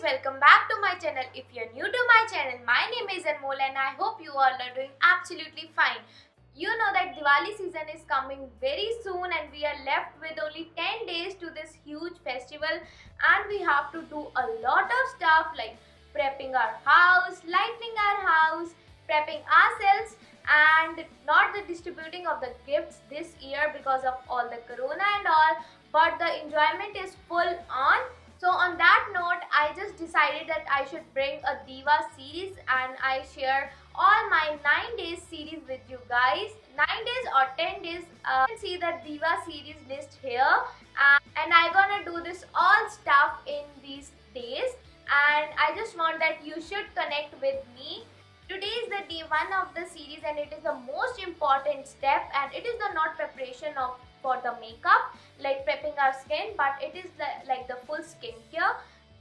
welcome back to my channel. If you're new to my channel, my name is Anmol and I hope you all are doing absolutely fine. You know that Diwali season is coming very soon and we are left with only 10 days to this huge festival, and we have to do a lot of stuff like prepping our house, lighting our house, prepping ourselves, and not the distributing of the gifts this year because of all the corona and all, but the enjoyment is full on. So on that note, I just decided that I should bring a Diva series and I share all my 9 days series with you guys. 9 days or 10 days, you can see the Diva series list here, and I'm gonna do this all stuff in these days, and I just want that you should connect with me. Today is the day 1 of the series and it is the most important step, and it is the not preparation of for the makeup like prepping our skin, but it is like the full skincare.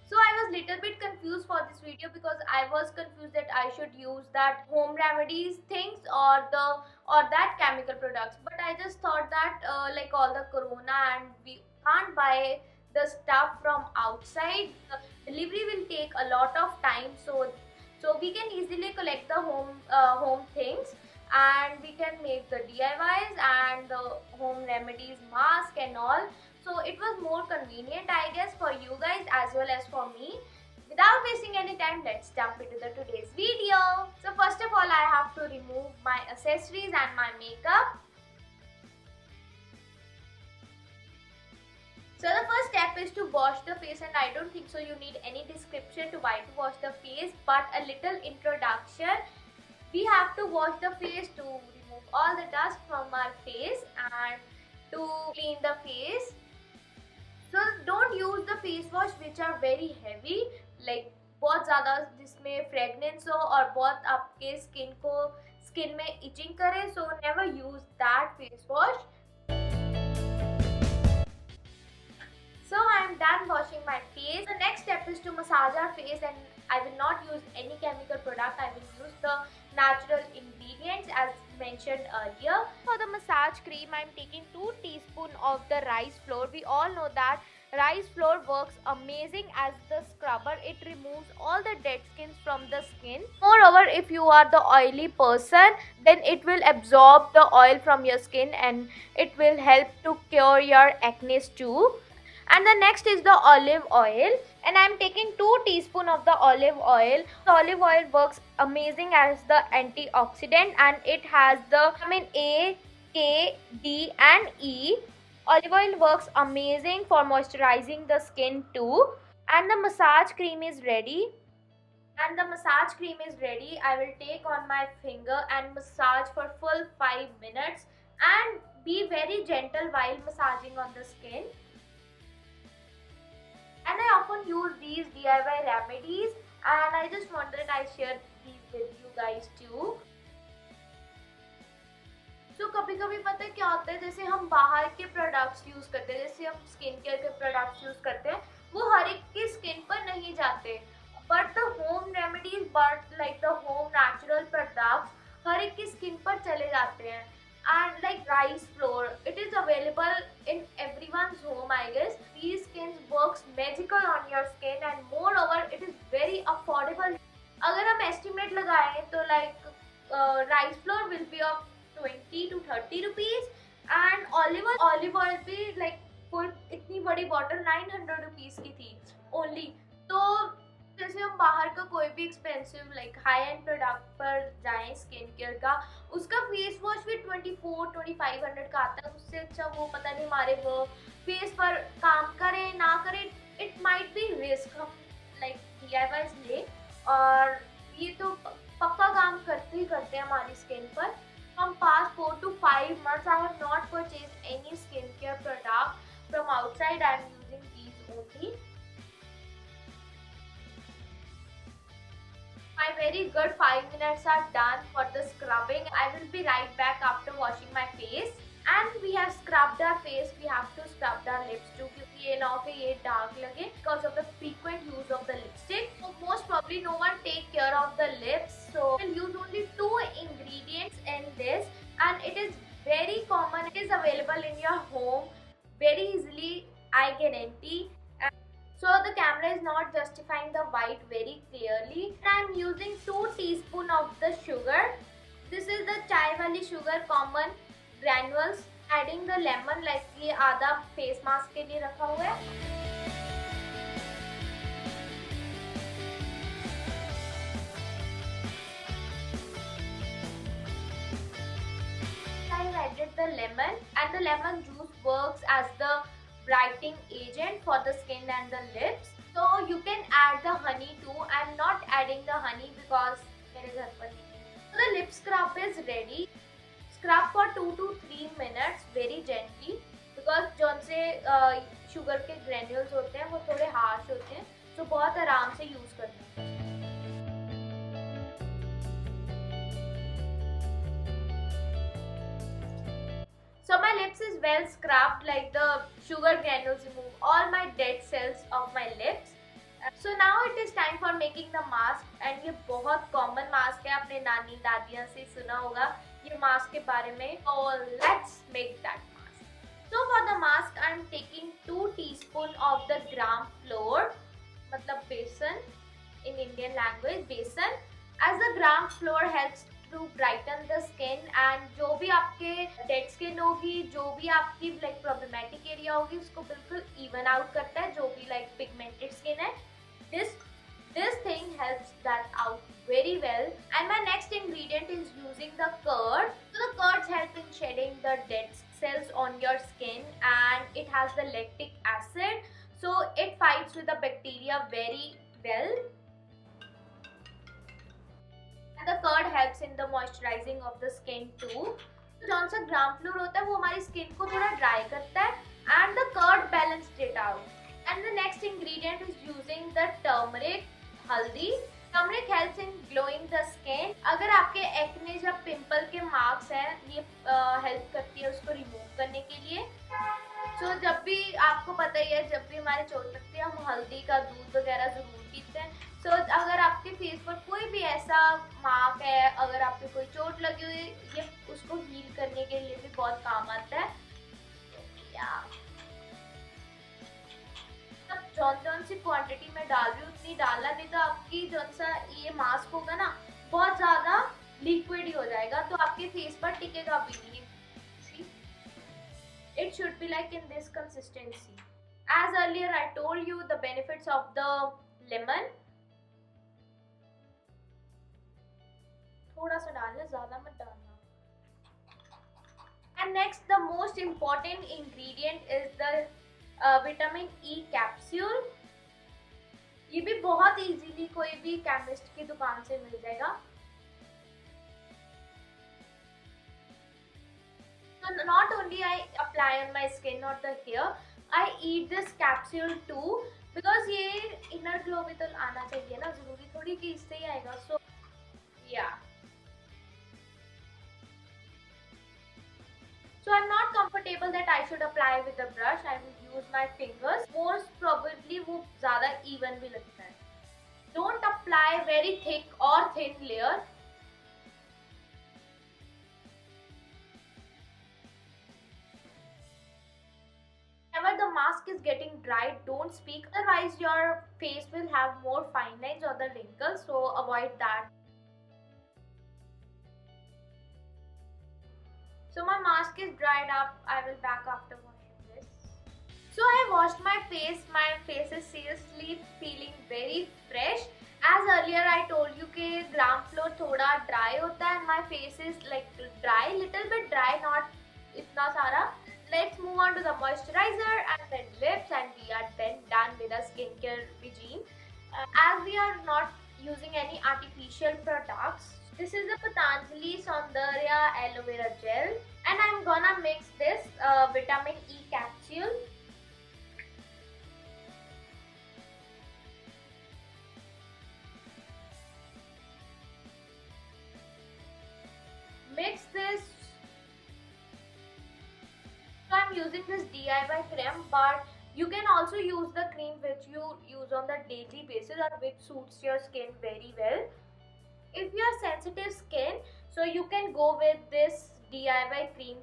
So I was little bit confused for this video because I was confused that I should use that home remedies things or that chemical products, but I just thought that like all the corona and we can't buy the stuff from outside, the delivery will take a lot of time, so we can easily collect the home things, and we can make the DIYs and the home remedies, mask and all. So it was more convenient, I guess, for you guys as well as for me. Without wasting any time, let's jump into the today's video. So first of all, I have to remove my accessories and my makeup. So the first step is to wash the face, and I don't think so you need any description to why to wash the face, but a little introduction. We have to wash the face to remove all the dust from our face and to clean the face. So don't use the face wash which are very heavy, like बहुत ज़्यादा जिसमें fragrance हो और बहुत आपके skin में itching करे, so never use that face wash. So I am done washing my face. The next step is to massage our face, and I will not use any chemical product. I will use the natural ingredients as mentioned earlier. For the massage cream, I am taking 2 teaspoons of the rice flour. We all know that rice flour works amazing as the scrubber. It removes all the dead skins from the skin. Moreover, if you are the oily person, then it will absorb the oil from your skin and it will help to cure your acne too. And the next is the olive oil, and I am taking 2 teaspoons of the olive oil. The olive oil works amazing as the antioxidant, and it has the vitamin A, K, D and E. Olive oil works amazing for moisturizing the skin too. And the massage cream is ready. I will take on my finger and massage for full 5 minutes, and be very gentle while massaging on the skin. And I often use these DIY remedies, and I just wanted that I share these with you guys too. So कभी कभी पता है क्या होता है, जैसे हम बाहर के प्रोडक्ट्स यूज करते हैं, जैसे हम स्किन केयर के प्रोडक्ट्स यूज करते हैं, वो हर एक की स्किन पर नहीं जाते, but the home remedies, but like the home natural products हर एक की स्किन पर चले जाते हैं. And like rice flour, it is available in everyone's home, I guess. These skins works magical on your skin, and moreover it is very affordable. अगर हम estimate लगाएं तो like rice flour will be of 20 to 30 rupees, and olive oil भी like full इतनी बड़ी bottle 900 rupees की थी only. तो जैसे हम बाहर का कोई भी expensive like high and product पर जाएं स्किन केयर का, उसका फेस वॉश भी 24-2500 का आता है. उससे अच्छा वो पता नहीं हमारे वो फेस पर काम करे ना करे, इट माइट बी रिस्क. हम लाइक DIYs ले और ये तो पक्का काम करते ही करते हैं हमारी स्किन पर. From past 4 to 5 months I have not purchased any skincare product from outside. I am using these only. My very good 5 minutes are done for the scrubbing. I will be right back after washing my face. And we have scrubbed our face. We have to scrub our lips too, क्योंकि ये ना हो कि ये dark लगे because of the frequent use of the lipstick. So most probably no one take care of the lips. So we'll use only 2 ingredients in this, and it is very common. It is available in your home very easily, I guarantee. So the camera is not justifying the white very clearly. I'm using 2 teaspoon of the sugar. This is the chai wali sugar, common granules. Adding the lemon, like ये आधा face mask के लिए रखा हुआ है. I've added the lemon, and the lemon juice works as the brightening agent for the skin and the lips. So you can add the honey too. I'm not adding the honey because मेरे घर पर नहीं है. So the lip scrub is ready. Scrub for 2 to 3 minutes very gently because जौन से sugar के granules होते हैं वो थोड़े harsh होते हैं, तो बहुत आराम से यूज करना है. So my lips is well scrubbed, like the sugar granules remove all my dead cells of my lips. So now it is time for making the mask, and ये बहुत common mask है, आपने नानी दादियाँ से सुना होगा ये mask के बारे में. So let's make that mask. So for the mask I am taking 2 teaspoon of the gram flour, मतलब बेसन in Indian language, बेसन, as the gram flour helps to brighten the skin, and जो भी आपके dead skin होगी, जो भी आपकी like problematic area होगी, उसको बिल्कुल even out करता है. जो भी like pigmented skin है, this thing helps that out very well. And my next ingredient is using the curd. So the curds help in shedding the dead cells on your skin, and it has the lactic acid, so it fights with the bacteria very well. And the curd helps in the moisturizing of the skin too. तो जौन सा ग्राम floor होता है वो हमारी skin को थोड़ा dry करता है, and the curd balanced it out. And the next ingredient is using the turmeric, haldi. Turmeric helps in glowing the skin. अगर आपके एक्ने या पिंपल के मार्क्स हैं, ये हेल्प करती है उसको रिमूव करने के लिए. So जब भी आपको पता ही है, जब भी हमारे चोट लगती है हम हल्दी का दूध वगैरह जरूर पीते हैं. So अगर आपके फेस पर कोई भी ऐसा मार्क है, अगर आपको कोई चोट लगी हुई, ये उसको हील करने के लिए भी बहुत काम आता है. जौन सी क्वांटिटी में डाल रही हूँ उतनी डालना, नहीं तो आपकी जौन सा ये मास्क होगा ना बहुत ज्यादा लिक्विड ही हो जाएगा, तो आपके फेस पर टिकेगा भी नहीं. See? It should be like in this consistency. As earlier I told you the benefits of the lemon. थोड़ा सा डालना, ज्यादा मत डालना. And next the most important ingredient is the vitamin E capsule. ये भी बहुत इजीली कोई भी केमिस्ट की दुकान से मिल जाएगा. So not only I apply on my skin or the hair, I eat this capsule too because ये inner glow भी तो आना चाहिए ना, जरूरी थोड़ी कि इससे ही आएगा. So yeah. So I'm not comfortable that I should apply with a brush. I will use my fingers. Most probably वो ज़्यादा even भी लगता है. Don't apply very thick or thin layer. Whenever the mask is getting dry, don't speak. Otherwise, your face will have more fine lines or the wrinkles. So avoid that. So my mask is dried up. I will back after washing this. So I washed my face. My face is seriously feeling very fresh. As earlier I told you कि gram flour थोड़ा dry होता है, and my face is like dry, little bit dry, not इतना सारा. Let's move on to the moisturizer and then lips, and we are then done with the skincare regime. As we are not using any artificial products, this is the Patanjali Saundarya Aloe Vera Gel, and I'm gonna mix this vitamin E capsule. Mix this. So I'm using this DIY cream, but you can also use the cream which you use on the daily basis or which suits your skin very well. If you have sensitive skin, so you can go with this DIY cream.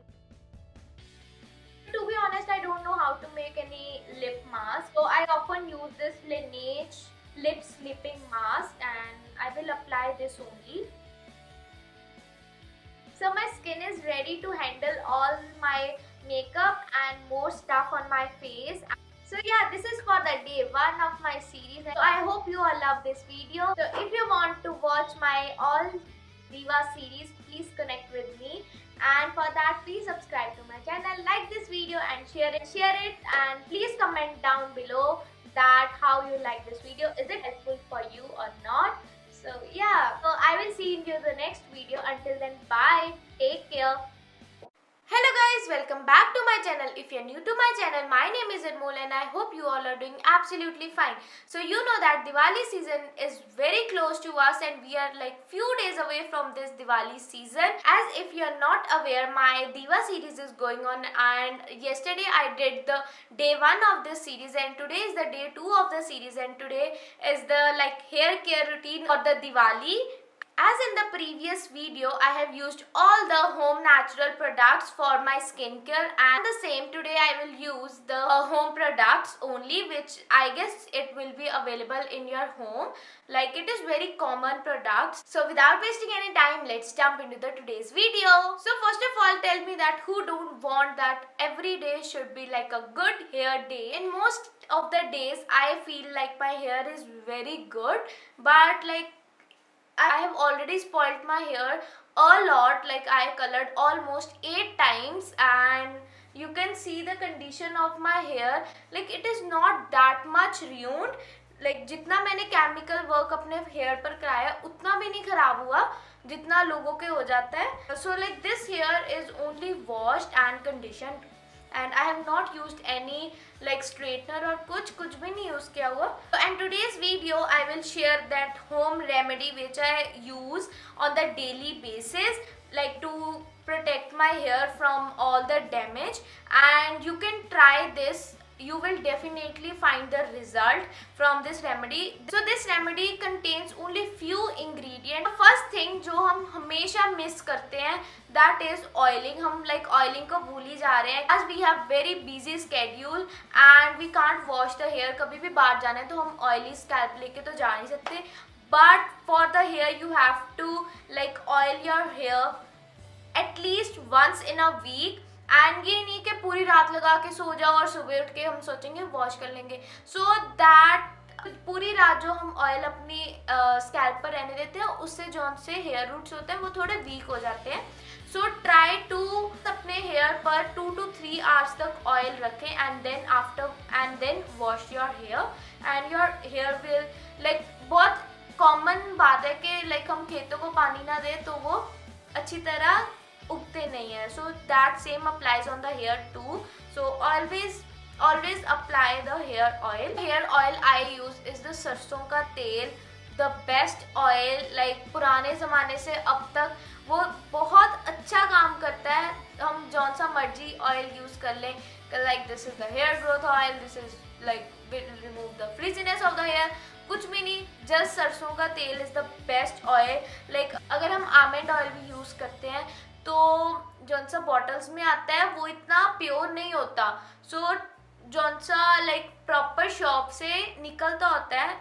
To be honest, I don't know how to make any lip mask, so I often use this Laneige this only. So my skin is ready to handle all my makeup and more stuff on my face. So yeah, this is for the day 1 of my series. So I hope you all love this video. So if you want to watch my all Diva series, please connect with me. And for that, please subscribe to my channel, like this video and share it, and please comment down below that how you like this video. Is it helpful for you or not? So yeah, so I will see you in the next video. Until then, bye, take care. Hello guys, welcome back to my channel. If you're new to my channel, my name is Anmol and I hope you all are doing absolutely fine. So you know that Diwali season is very close to us and we are like few days away from this Diwali season. As if you're not aware, my Diva series is going on, and yesterday I did the day 1 of this series and today is the day 2 of the series, and today is the like hair care routine for the Diwali. As in the previous video, I have used all the home natural products for my skincare, and the same today I will use the home products only, which I guess it will be available in your home. Like it is very common products. So without wasting any time, let's jump into the today's video. So first of all, tell me that who don't want that every day should be like a good hair day. In most of the days, I feel like my hair is very good, but like I have already spoiled my hair a lot. Like I colored almost 8 times and you can see the condition of my hair. Like it is not that much ruined. Like जितना मैंने chemical work अपने hair पर कराया उतना भी नहीं खराब हुआ जितना लोगों के हो जाता है. So like this hair is only washed and conditioned, and I have not used any like straightener और कुछ भी नहीं use किया हुआ. So in today's video I will share that home remedy which I use on the daily basis, like to protect my hair from all the damage, and you can try this. You will definitely find the result from this remedy. So this remedy contains only few ingredients. The first thing जो हम हमेशा miss करते हैं, that is oiling. हम like oiling को भूल ही जा रहे हैं. As we have very busy schedule and we can't wash the hair. कभी भी बाहर जाना है तो हम oily scalp लेके तो जा नहीं सकते. But for the hair you have to like oil your hair at least once in a week. And ये नहीं कि पूरी रात लगा के सो जाओ और सुबह उठ के हम सोचेंगे वॉश कर लेंगे. सो दैट पूरी रात जो हम ऑयल अपनी स्कैल्प पर रहने देते हैं उससे जो से हेयर रूट्स होते हैं वो थोड़े वीक हो जाते हैं. सो ट्राई टू अपने हेयर पर 2 to 3 आवर्स तक ऑयल रखें and then wash your hair and your hair will like. बहुत कॉमन बात है कि लाइक हम खेतों को पानी ना दें तो वो अच्छी तरह उगते नहीं है. So that same applies on the hair too. So always apply the hair oil. Hair oil I use is the सरसों का तेल, द बेस्ट ऑयल. लाइक पुराने ज़माने से अब तक वो बहुत अच्छा काम करता है. हम जौन सा मर्जी ऑयल यूज़ कर लें. Like this is the hair growth oil, this is like will remove the frizziness of the hair. कुछ भी नहीं, जस्ट सरसों का तेल is the best oil. Like अगर हम आमंड ऑयल भी यूज़ करते हैं तो जौन सा बॉटल्स में आता है वो इतना प्योर नहीं होता. सो जौन सा लाइक प्रॉपर शॉप से निकलता होता है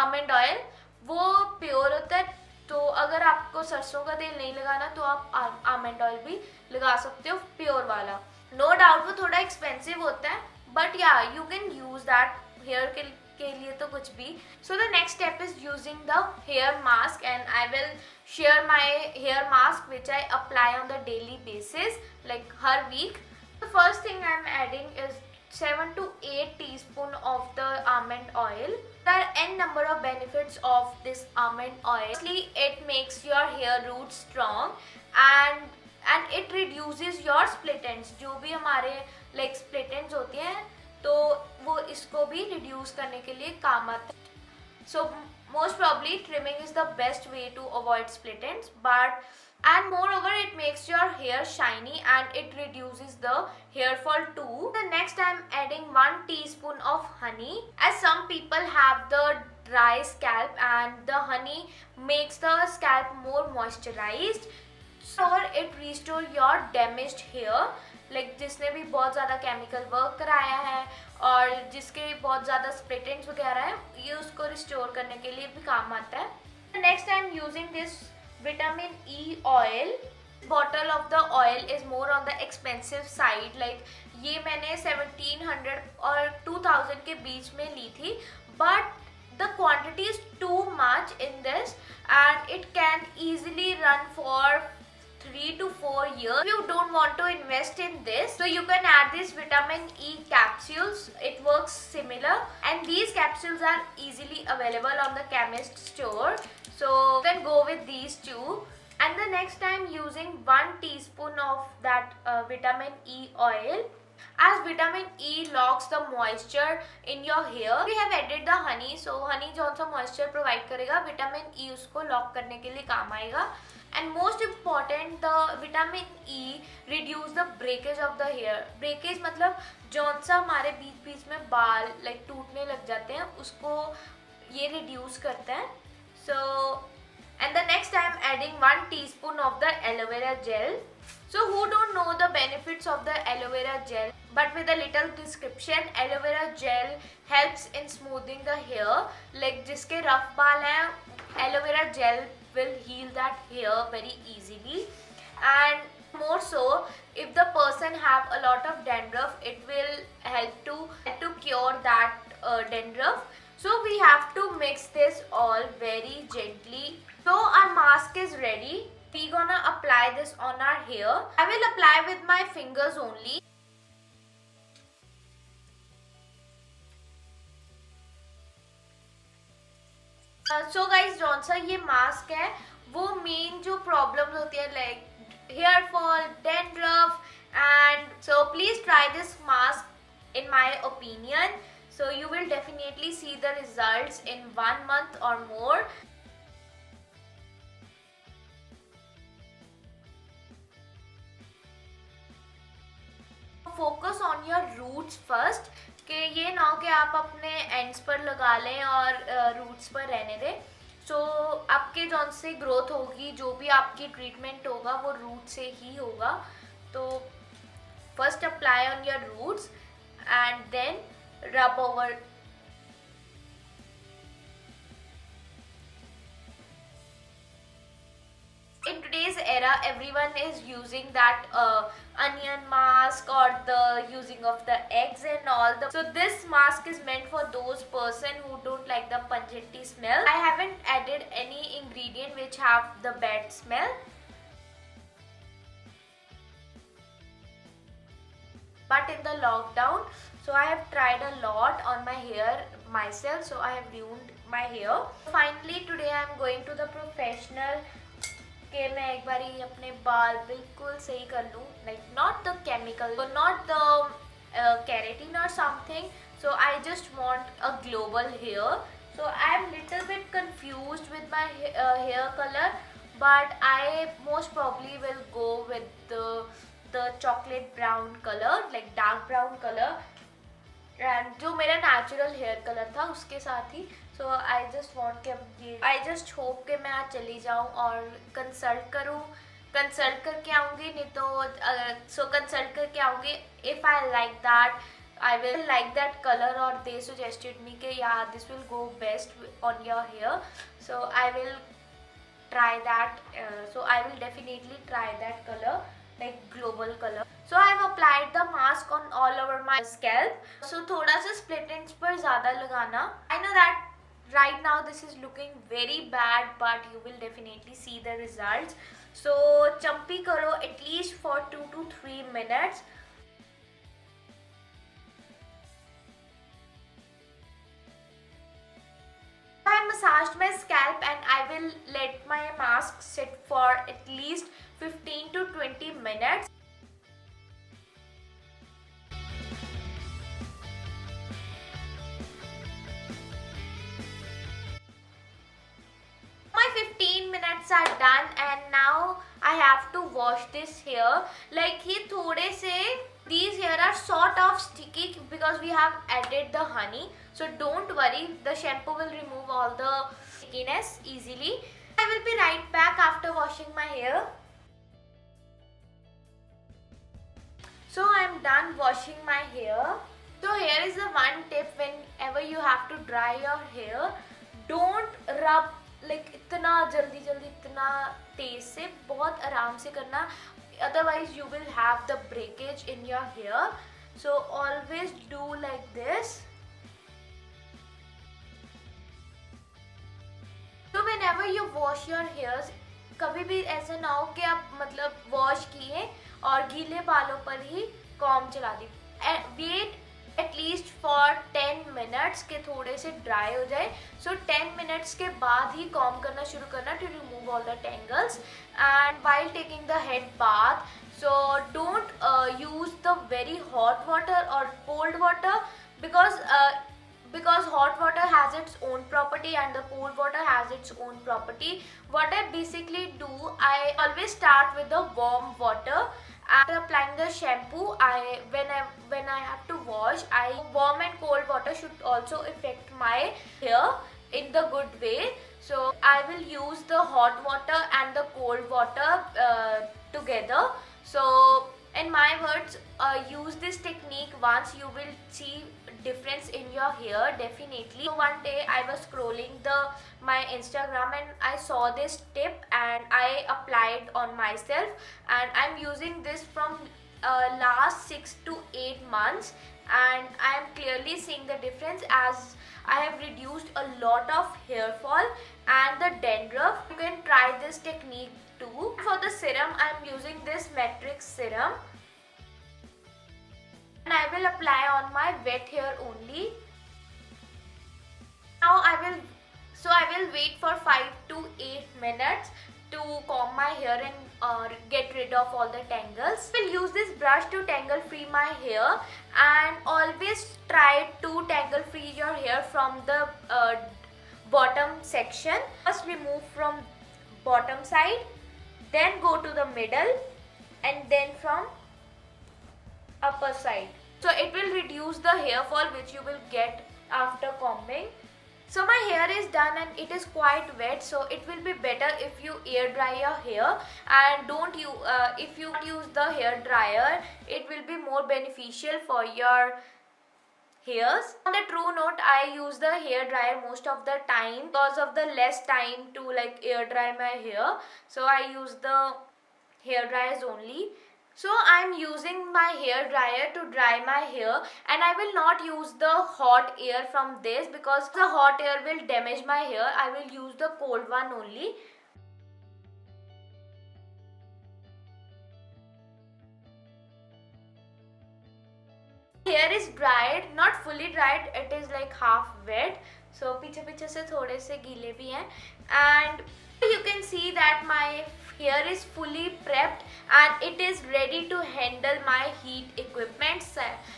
आमंड ऑयल वो प्योर होता है. तो अगर आपको सरसों का तेल नहीं लगाना तो आप आमंड ऑयल भी लगा सकते हो प्योर वाला. नो डाउट वो थोड़ा एक्सपेंसिव होता है बट या you can use that hair के लिए तो कुछ भी. So the next step is using the hair mask and I will share my hair mask which I apply on the daily basis like her week. The first thing I am adding is 7 to 8 teaspoon of the almond oil. There are n number of benefits of this almond oil. Firstly, it makes your hair roots strong and it reduces your split ends. जो भी हमारे like split ends होती हैं तो वो इसको भी reduce करने के लिए काम आता है. So most probably trimming is the best way to avoid split ends, and moreover it makes your hair shiny and it reduces the hair fall too. The next I am adding 1 teaspoon of honey, as some people have the dry scalp and the honey makes the scalp more moisturized. So it restore your damaged hair. Like जिसने भी बहुत ज़्यादा chemical work कराया है और जिसके बहुत ज़्यादा स्प्लिट एंड्स वगैरह है, ये उसको रिस्टोर करने के लिए भी काम आता है. Next I'm using this vitamin E oil. Bottle of the oil is more on the expensive side. Like ये मैंने 1700 और 2000 के बीच में ली थी, but the quantity is too much in this and it can easily run for 3 to 4 years. If you don't want to invest in this, so you can add this vitamin E capsules. It works similar, and these capsules are easily available on the chemist store, so you can go with these two. And the next time using 1 teaspoon of that vitamin E oil, as vitamin E locks the moisture in your hair. We have added the honey, so honey जो सा moisture provide करेगा, vitamin E उसको lock करने के लिए काम आएगा. And most important, the vitamin E reduce the breakage of the hair. Breakage मतलब जौन सा हमारे बीच बीच में बाल like टूटने लग जाते हैं, उसको ये reduce करता है. So and the next I am adding 1 teaspoon of the aloe vera gel. So who don't know the benefits of the aloe vera gel, but with a little description, aloe vera gel helps in smoothing the hair. Like जिसके rough बाल हैं, aloe vera gel will heal that hair very easily. And more so, if the person have a lot of dandruff, it will help to cure that dandruff. So we have to mix this all very gently. So our mask is ready. We gonna apply this on our hair. I will apply with my fingers only. So guys, जौन सा ये mask है वो main जो problems होती है like hair fall, dandruff, and so please try this mask in my opinion. So you will definitely see the results in 1 month or more. Focus on your roots first, कि ये ना हो कि आप अपने एंड्स पर लगा लें और रूट्स पर रहने दें. सो आपके जौन से ग्रोथ होगी, जो भी आपकी ट्रीटमेंट होगा वो रूट से ही होगा. तो first apply on your roots and then rub over. In today's era, everyone is using that onion mask or the using of the eggs and all. So this mask is meant for those person who don't like the pungency smell. I haven't added any ingredient which have the bad smell. But in the lockdown, so I have tried a lot on my hair myself, so I have ruined my hair. Finally today I am going to the professional कि मैं एक बारी अपने बाल बिल्कुल सही कर लूँ, like not the chemical, so not the keratin or something. So I just want a global hair. So I am little bit confused with my hair color, but I most probably will go with the chocolate brown color, like dark brown color, and जो मेरा natural hair color था उसके साथ ही. So I just want कि ये I just hope कि मैं आज चली जाऊँ और कंसल्ट करूँ. कंसल्ट करके आऊँगी, नहीं तो so कंसल्ट करके आऊँगी. If I like that, I will like that color, or they suggested me कि yeah, this will go best on your hair. So I will try that. So I will definitely try that color, like global color. So I have applied the mask on all over my scalp. So थोड़ा सा split ends पर ज़्यादा लगाना. I know that right now this is looking very bad, but you will definitely see the results. So chumpy करो at least for 2 to 3 minutes. I massaged my scalp and I will let my mask sit for at least 15 to 20 minutes. My 15 minutes are done and now I have to wash this hair. Like ये थोड़े से these hair are sort of sticky because we have added the honey. So don't worry, the shampoo will remove all the stickiness easily. I will be right back after washing my hair. So I am done washing my hair. So here is the one tip: whenever you have to dry your hair, don't rub like इतना जल्दी जल्दी इतना तेज से बहुत आराम से करना, otherwise you will have the breakage in your hair. So always do like this. So whenever you wash your hairs, कभी भी ऐसा ना हो कि आप मतलब वॉश किए और गीले बालों पर ही कॉम चला दी. वेट एटलीस्ट फॉर 10 मिनट्स के थोड़े से ड्राई हो जाए. सो 10 मिनट्स के बाद ही कॉम करना शुरू करना to remove all the tangles. And while taking the head bath, so don't use the very hot water or cold water, because hot water has its own property and the cold water has its own property. What I basically do, I always start with the warm water. After applying the shampoo, when I have to wash, warm and cold water should also affect my hair in the good way. So I will use the hot water and the cold water together. So in my words, use this technique once, you will see difference in your hair definitely. So one day I was scrolling my Instagram and I saw this tip and I applied on myself, and I'm using this from last 6 to 8 months, and I am clearly seeing the difference as I have reduced a lot of hair fall and the dandruff. You can try this technique too. For the serum, I am using this Matrix serum, and I will apply on my wet hair only. Now I will wait for 5 to 8 minutes to comb my hair and get rid of all the tangles. I will use this brush to tangle free my hair, and always try to tangle free your hair from the bottom section. First remove from bottom side, then go to the middle, and then from upper side. So it will reduce the hair fall which you will get after combing. So my hair is done and it is quite wet, so it will be better if you air dry your hair, and if you use the hair dryer, it will be more beneficial for your hairs. On the true note, I use the hair dryer most of the time because of the less time to like air dry my hair, so I use the hair dryers only. So I am using my hair dryer to dry my hair, and I will not use the hot air from this because the hot air will damage my hair. I will use the cold one only. Hair is dried, not fully dried, it is like half wet. So पीछे से थोड़े से गीले भी हैं, and you can see that my hair is fully prepped and it is ready to handle my heat equipment.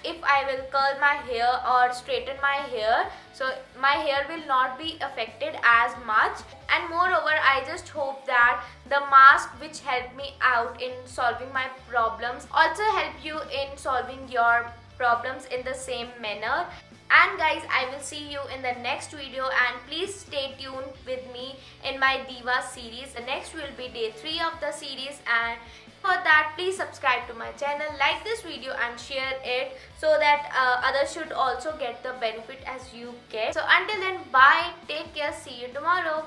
If I will curl my hair or straighten my hair, so my hair will not be affected as much. And moreover, I just hope that the mask which helped me out in solving my problems also help you in solving your problems in the same manner. And guys, I will see you in the next video, and please stay tuned with me in my Diva series. The next will be day 3 of the series, and for that please subscribe to my channel, like this video and share it so that others should also get the benefit as you get. So until then, bye, take care, see you tomorrow.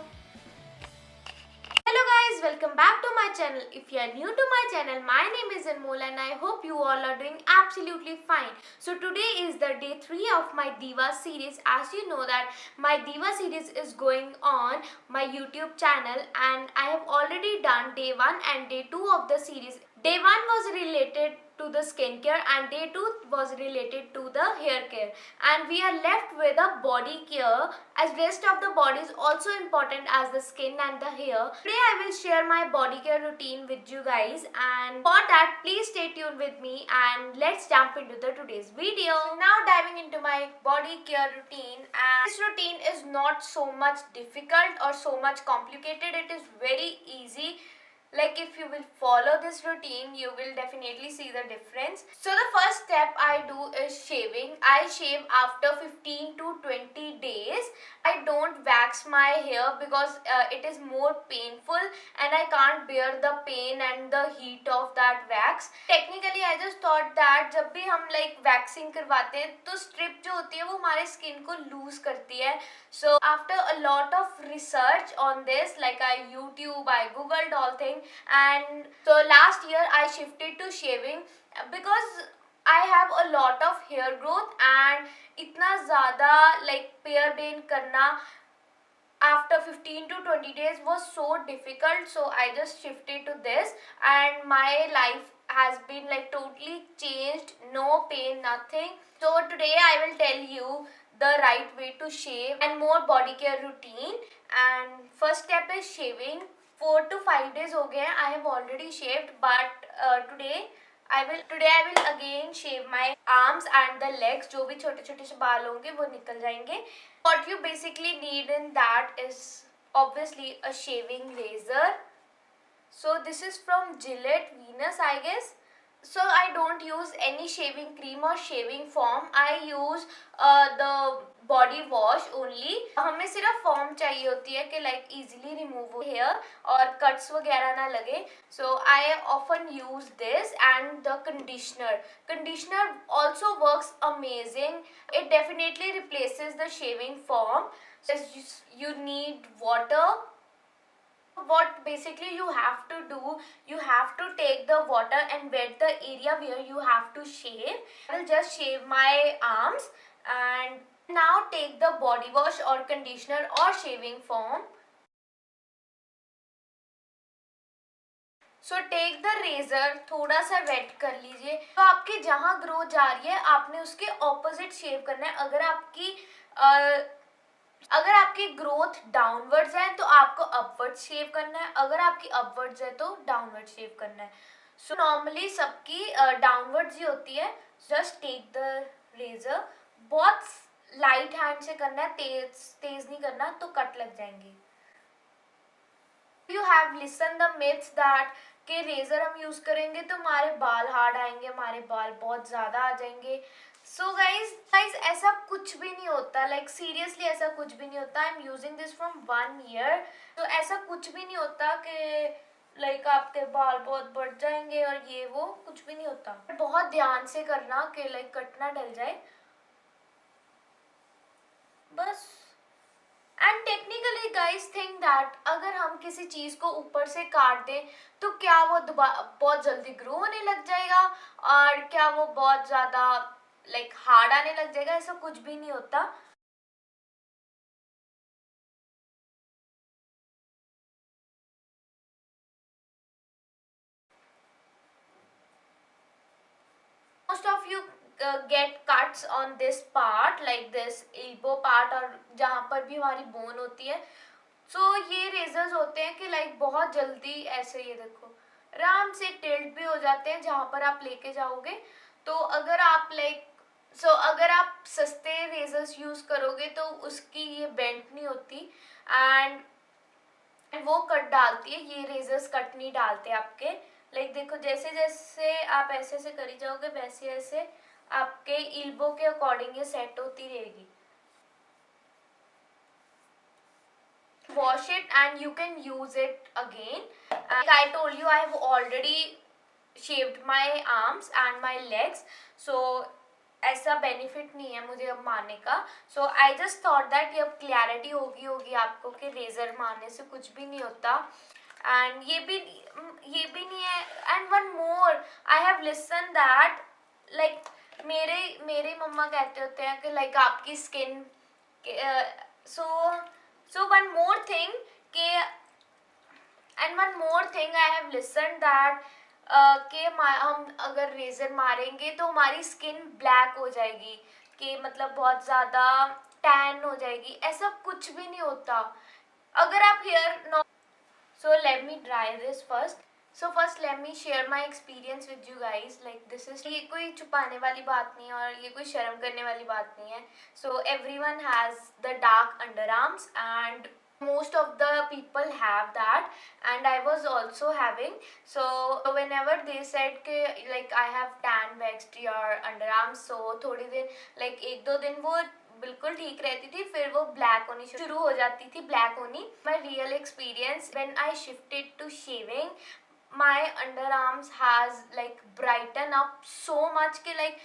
Hello guys, welcome back to my channel. If you are new to my channel, my name is Anmol and I hope you all are doing absolutely fine. So today is the day 3 of my Diva series. As you know that my Diva series is going on my YouTube channel, and I have already done day 1 and day 2 of the series. Day 1 was related to the skincare and day 2 was related to the hair care, and we are left with a body care, as rest of the body is also important as the skin and the hair. Today I will share my body care routine with you guys, and for that please stay tuned with me and let's jump into the today's video. Now diving into my body care routine, and this routine is not so much difficult or so much complicated. It is very easy. Like if you will follow this routine, you will definitely see the difference. So the first step I do is shaving. I shave after 15 to 20 days. I don't wax my hair because it is more painful and I can't bear the pain and the heat of that wax. Technically I just thought that जब भी हम like waxing करवाते हैं तो strip जो होती है वो हमारे skin को loose करती है. So after a lot of research on this, like I YouTube, I googled all thing, and so last year I shifted to shaving because I have a lot of hair growth and इतना ज़्यादा like hair bane करना after 15 to 20 days was so difficult, so I just shifted to this and my life has been like totally changed, no pain, nothing. So today I will tell you the right way to shave and more body care routine. And first step is shaving. 4 to 5 days हो गए हैं, I have already shaved, but today I will again shave my arms and the legs. जो भी छोटे छोटे से बाल होंगे वो निकल जाएंगे. What you basically need in that is obviously a shaving razor. So this is from Gillette Venus, I guess. So I don't use any shaving cream or shaving foam. I use the body wash only. हमें सिर्फ foam चाहिए होती है कि like easily remove हो hair और cuts वगैरह ना लगे. So I often use this and the conditioner. Conditioner also works amazing. It definitely replaces the shaving foam. So you need water. What basically you have to do, you have to take the water and wet the area where you have to shave. I will just shave my arms and now take the body wash or conditioner or shaving foam. So take the razor, थोड़ा सा wait कर लीजिए. तो आपके जहाँ grow जा रही है आपने उसके ऑपोजिट शेव करना है. अगर आपकी ग्रोथ डाउनवर्ड्स है तो आपको अपवर्ड शेव करना है, अगर आपकी अपवर्ड्स है तो डाउनवर्ड शेव करना है. सो नॉर्मली सबकी डाउनवर्ड्स ही होती है. जस्ट टेक द रेजर, बहुत लाइट हैंड से करना है, तेज नहीं करना तो कट लग जाएंगे. You have listen the myths that कि रेजर हम यूज करेंगे तो हमारे बाल हार्ड आएंगे, हमारे बाल बहुत ज्यादा आ जाएंगे. सो गाइज ऐसा कुछ भी नहीं होता. लाइक सीरियसली ऐसा कुछ भी नहीं होता. I am using this from 1 year. तो ऐसा कुछ भी नहीं होता कि लाइक आपके बाल बहुत बढ़ जाएंगे और ये वो कुछ भी नहीं होता. बहुत ध्यान से करना कि लाइक कट ना डल जाए बस. And technically guys think that अगर हम किसी चीज को ऊपर से काट दें तो क्या वो बहुत जल्दी ग्रो होने लग जाएगा और क्या वो बहुत ज्यादा लाइक हार्ड आने लग जाएगा? ऐसा कुछ भी नहीं होता. Most of you get cuts on this part, like this elbow part और जहाँ पर भी हमारी बोन होती है. सो ये रेजर्स होते हैं कि लाइक बहुत जल्दी ऐसे ये देखो आराम से टिल्ट भी हो जाते हैं जहाँ पर आप लेके जाओगे. तो अगर आप अगर आप सस्ते रेजर्स यूज करोगे तो उसकी ये बेंट नहीं होती एंड वो कट डालती है. ये रेजर्स कट नहीं डालते आपके. लाइक देखो जैसे जैसे आप ऐसे से करी जाओगे वैसे ऐसे आपके इल्बो के अकॉर्डिंग ये सेट होती रहेगी. Wash it and you can use it again. Like I told you, I have already shaved my arms and my legs, so ऐसा बेनिफिट नहीं है मुझे अब मारने का. सो आई जस्ट थॉट दैट ये अब क्लैरिटी होगी आपको कि रेजर मारने से कुछ भी नहीं होता. एंड ये भी नहीं है. And one more, I have listen that like मेरे मम्मा कहते होते हैं कि लाइक आपकी skin so one more thing I have listened that कि हम अगर रेजर मारेंगे तो हमारी स्किन ब्लैक हो जाएगी, कि मतलब बहुत ज़्यादा टैन हो जाएगी. ऐसा कुछ भी नहीं होता. अगर आप hair so let me dry this first. So first let me share my experience with you guys. Like this is, ये कोई छुपाने वाली बात नहीं है और ये कोई शर्म करने वाली बात नहीं है. So everyone has the dark underarms and most of the people have that and I was also having. So whenever they said कि like I have tan waxed your underarms, so थोड़ी दिन like 1-2 दिन वो बिल्कुल ठीक रहती थी, फिर वो ब्लैक होनी शुरू हो जाती थी, ब्लैक होनी. My real experience when I shifted to shaving, my underarms has like brighten up so much कि like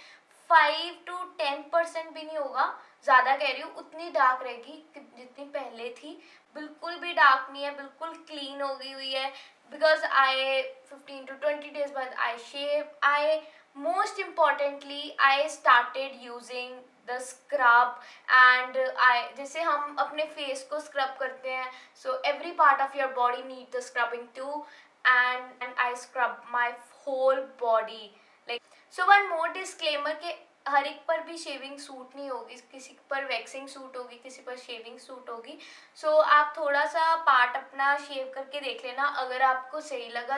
5 to 10% भी नहीं होगा. ज़्यादा कह रही हूँ, उतनी डार्क रहेगी जितनी पहले थी। बिल्कुल भी डार्क नहीं है, बिल्कुल क्लीन हो गई हुई है। बिकॉज आई 15 to 20 days बाद आई शेव, आई most importantly I started using the scrub and I, जैसे हम अपने फेस को स्क्रब करते हैं, so every part of your body need the scrubbing too, and I scrub my whole body like. So one more disclaimer कि हर एक पर भी शेविंग सूट नहीं होगी, किसी पर वैक्सिंग सूट होगी, किसी पर शेविंग सूट होगी। सो आप थोड़ा सा पार्ट अपना शेव करके देख लेना, अगर आपको सही लगा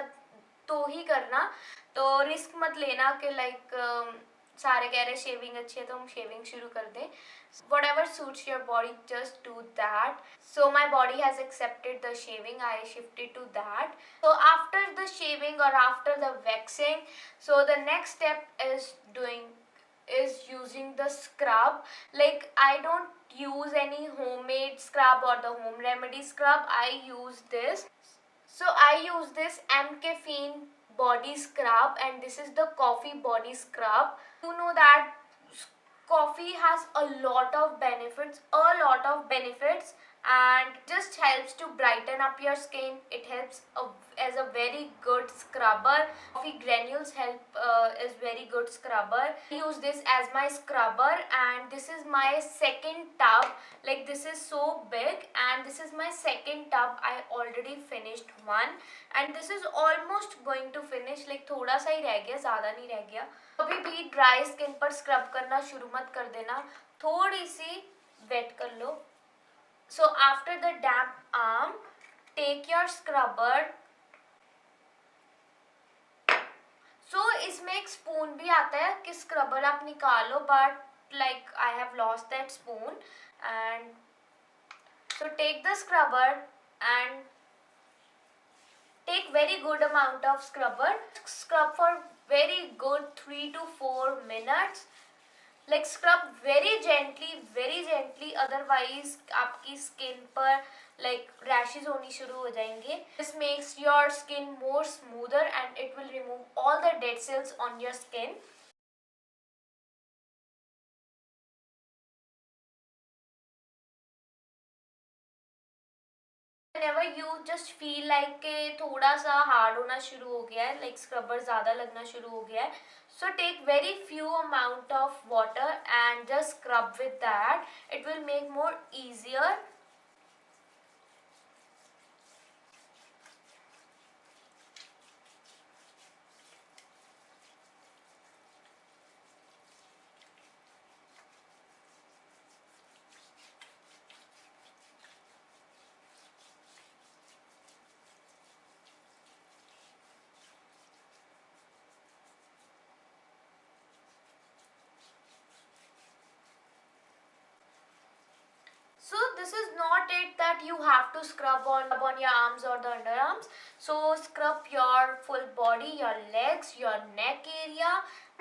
तो ही करना, तो रिस्क मत लेना कि लाइक सारे कह रहे शेविंग अच्छी है तो हम शेविंग शुरू कर दें। Whatever suits your body, just do that. So my body has accepted the shaving, I shifted to that. So after the shaving or after the waxing, so the next step is using the scrub. Like I don't use any homemade scrub or the home remedy scrub, I use this. So I use this M Caffeine body scrub, and this is the coffee body scrub. You know that coffee has a lot of benefits, and just helps to brighten up your skin. It helps as a very good scrubber. Coffee granules help is very good scrubber. I use this as my scrubber, and this is my second tub. Like this is so big, and this is my second tub. I already finished one, and this is almost going to finish. Like थोड़ा सा ही रह गया, ज़्यादा नहीं रह गया। कभी भी ड्राई स्किन पर स्क्रब करना शुरू मत कर देना, थोड़ी सी वेट कर लो। So after the damp arm, take your scrubber. So इसमें एक स्पून भी आता है कि स्क्रबर आप निकालो, but like I have lost that spoon. And so take the scrubber and take very good amount of scrubber. Scrub for very good 3 to 4 minutes. Like scrub very gently, otherwise आपकी skin पर like rashes होनी शुरू हो जाएंगे. This makes your skin more smoother and it will remove all the dead cells on your skin. Whenever you just feel like कि थोड़ा सा hard होना शुरू हो गया है, लाइक स्क्रबर ज़्यादा लगना शुरू हो गया है, so take very few amount of water and just scrub with that. It will make more easier. So this is not it that you have to scrub on your arms or the underarms. So scrub your full body, your legs, your neck area.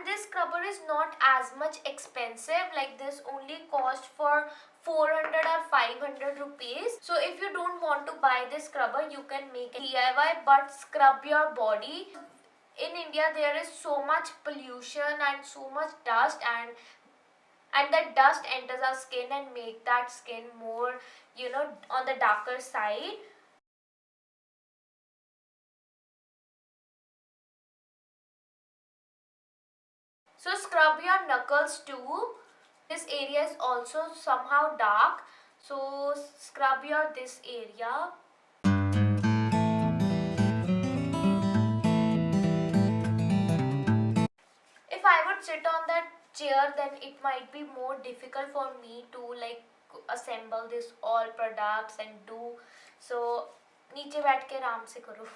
This scrubber is not as much expensive, like this only cost for 400 or 500 rupees. So if you don't want to buy this scrubber, you can make a DIY, but scrub your body. In India there is so much pollution and so much dust, and that dust enters our skin and make that skin more, on the darker side. So scrub your knuckles too. This area is also somehow dark, so scrub your this area. If I would sit on that chair, then it might be more difficult for me to like assemble this all products and do. So नीचे बैठ के आराम से करो.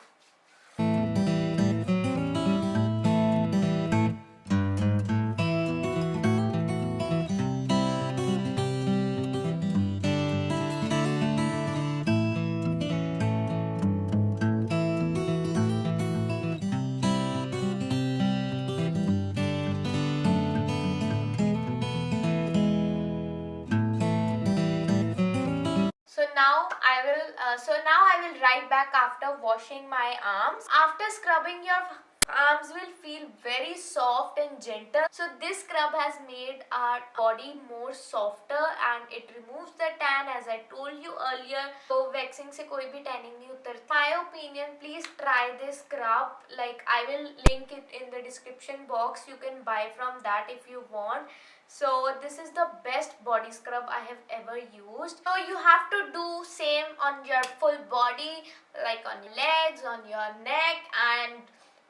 So now I will write back after washing my arms. After scrubbing your arms will feel very soft and gentle. So this scrub has made our body more softer and it removes the tan, as I told you earlier. So waxing से कोई भी tanning नहीं उतरती. My opinion, please try this scrub. Like I will link it in the description box. You can buy from that if you want. So this is the best body scrub I have ever used. So you have to do same on your full body, like on your legs, on your neck, and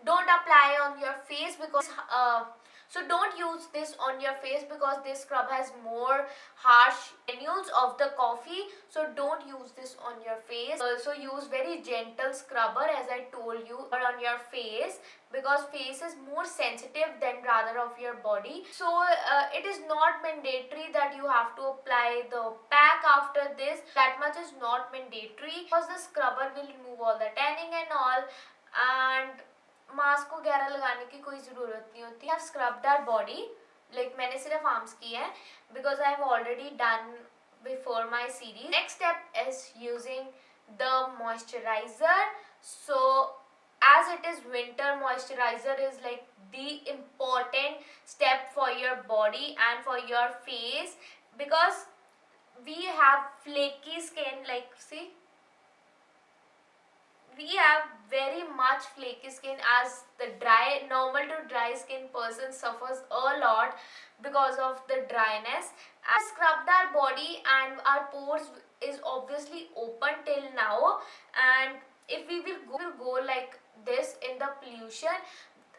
don't apply on your face because so don't use this on your face because this scrub has more harsh granules of the coffee. So don't use this on your face. So use very gentle scrubber, as I told you, or on your face, because face is more sensitive than rather of your body. So it is not mandatory that you have to apply the pack after this. That much is not mandatory because the scrubber will remove all the tanning and all, and mask वगैरह लगाने की कोई ज़रूरत नहीं होती. I have scrubbed our body, like मैंने सिर्फ arms की है because I have already done before my series. Next step is using the moisturizer. So as it is winter, moisturizer is like the important step for your body and for your face because we have flaky skin. Like see, we have very much flaky skin, as the normal to dry skin person suffers a lot because of the dryness. I scrubbed our body and our pores is obviously open till now, and if we will go like this in the pollution,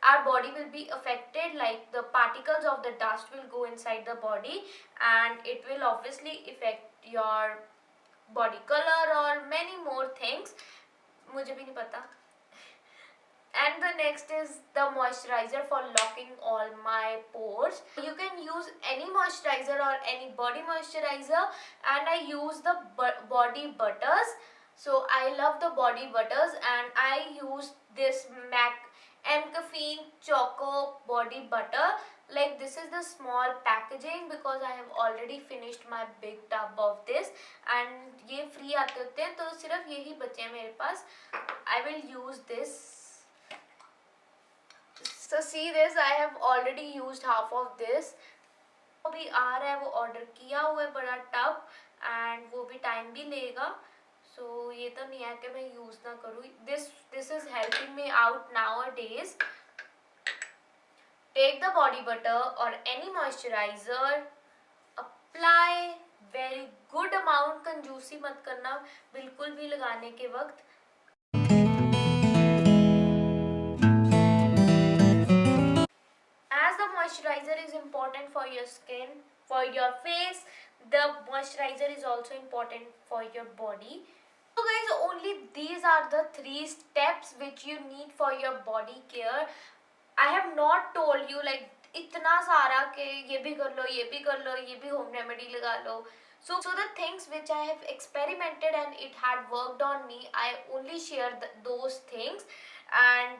our body will be affected. Like the particles of the dust will go inside the body and it will obviously affect your body color or many more things. मुझे भी नहीं पता. And the next is the moisturizer for locking all my pores. You can use any moisturizer or any body moisturizer, and I use the body butters. So I love the body butters and I use this MAC M-Caffeine Choco body butter. Like this is the small packaging because I have already finished my big tub of this, and ये free आते होते हैं तो सिर्फ यही बचे हैं मेरे पास. I will use this. So see this, I have already used half of this. अभी आ रहा है, वो ऑर्डर किया हुआ है बड़ा टब, एंड वो भी टाइम भी लेगा. So ये तो नहीं है कि मैं यूज़ ना करूँ. This is helping me out nowadays. Take the body butter or any moisturizer, apply very good amount. कंजूसी मत करना बिल्कुल भी लगाने के वक्त. As the moisturizer is important for your skin, for your face, the moisturizer is also important for your body. So guys, only these are the 3 steps which you need for your body care. I have not told you like इतना सारा कि ये भी कर लो, ये भी कर लो, ये भी home remedy लगा लो. So the things which I have experimented and it had worked on me, I only share those things, and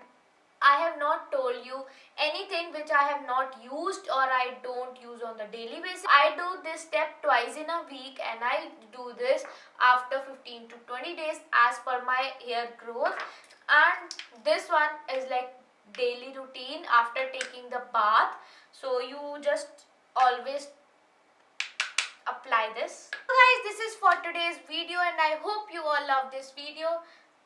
I have not told you anything which I have not used or I don't use on the daily basis. I do this step twice in a week, and I do this after 15 to 20 days as per my hair growth. And this one is like daily routine after taking the bath. So you just always apply this. So guys, this is for today's video and I hope you all love this video.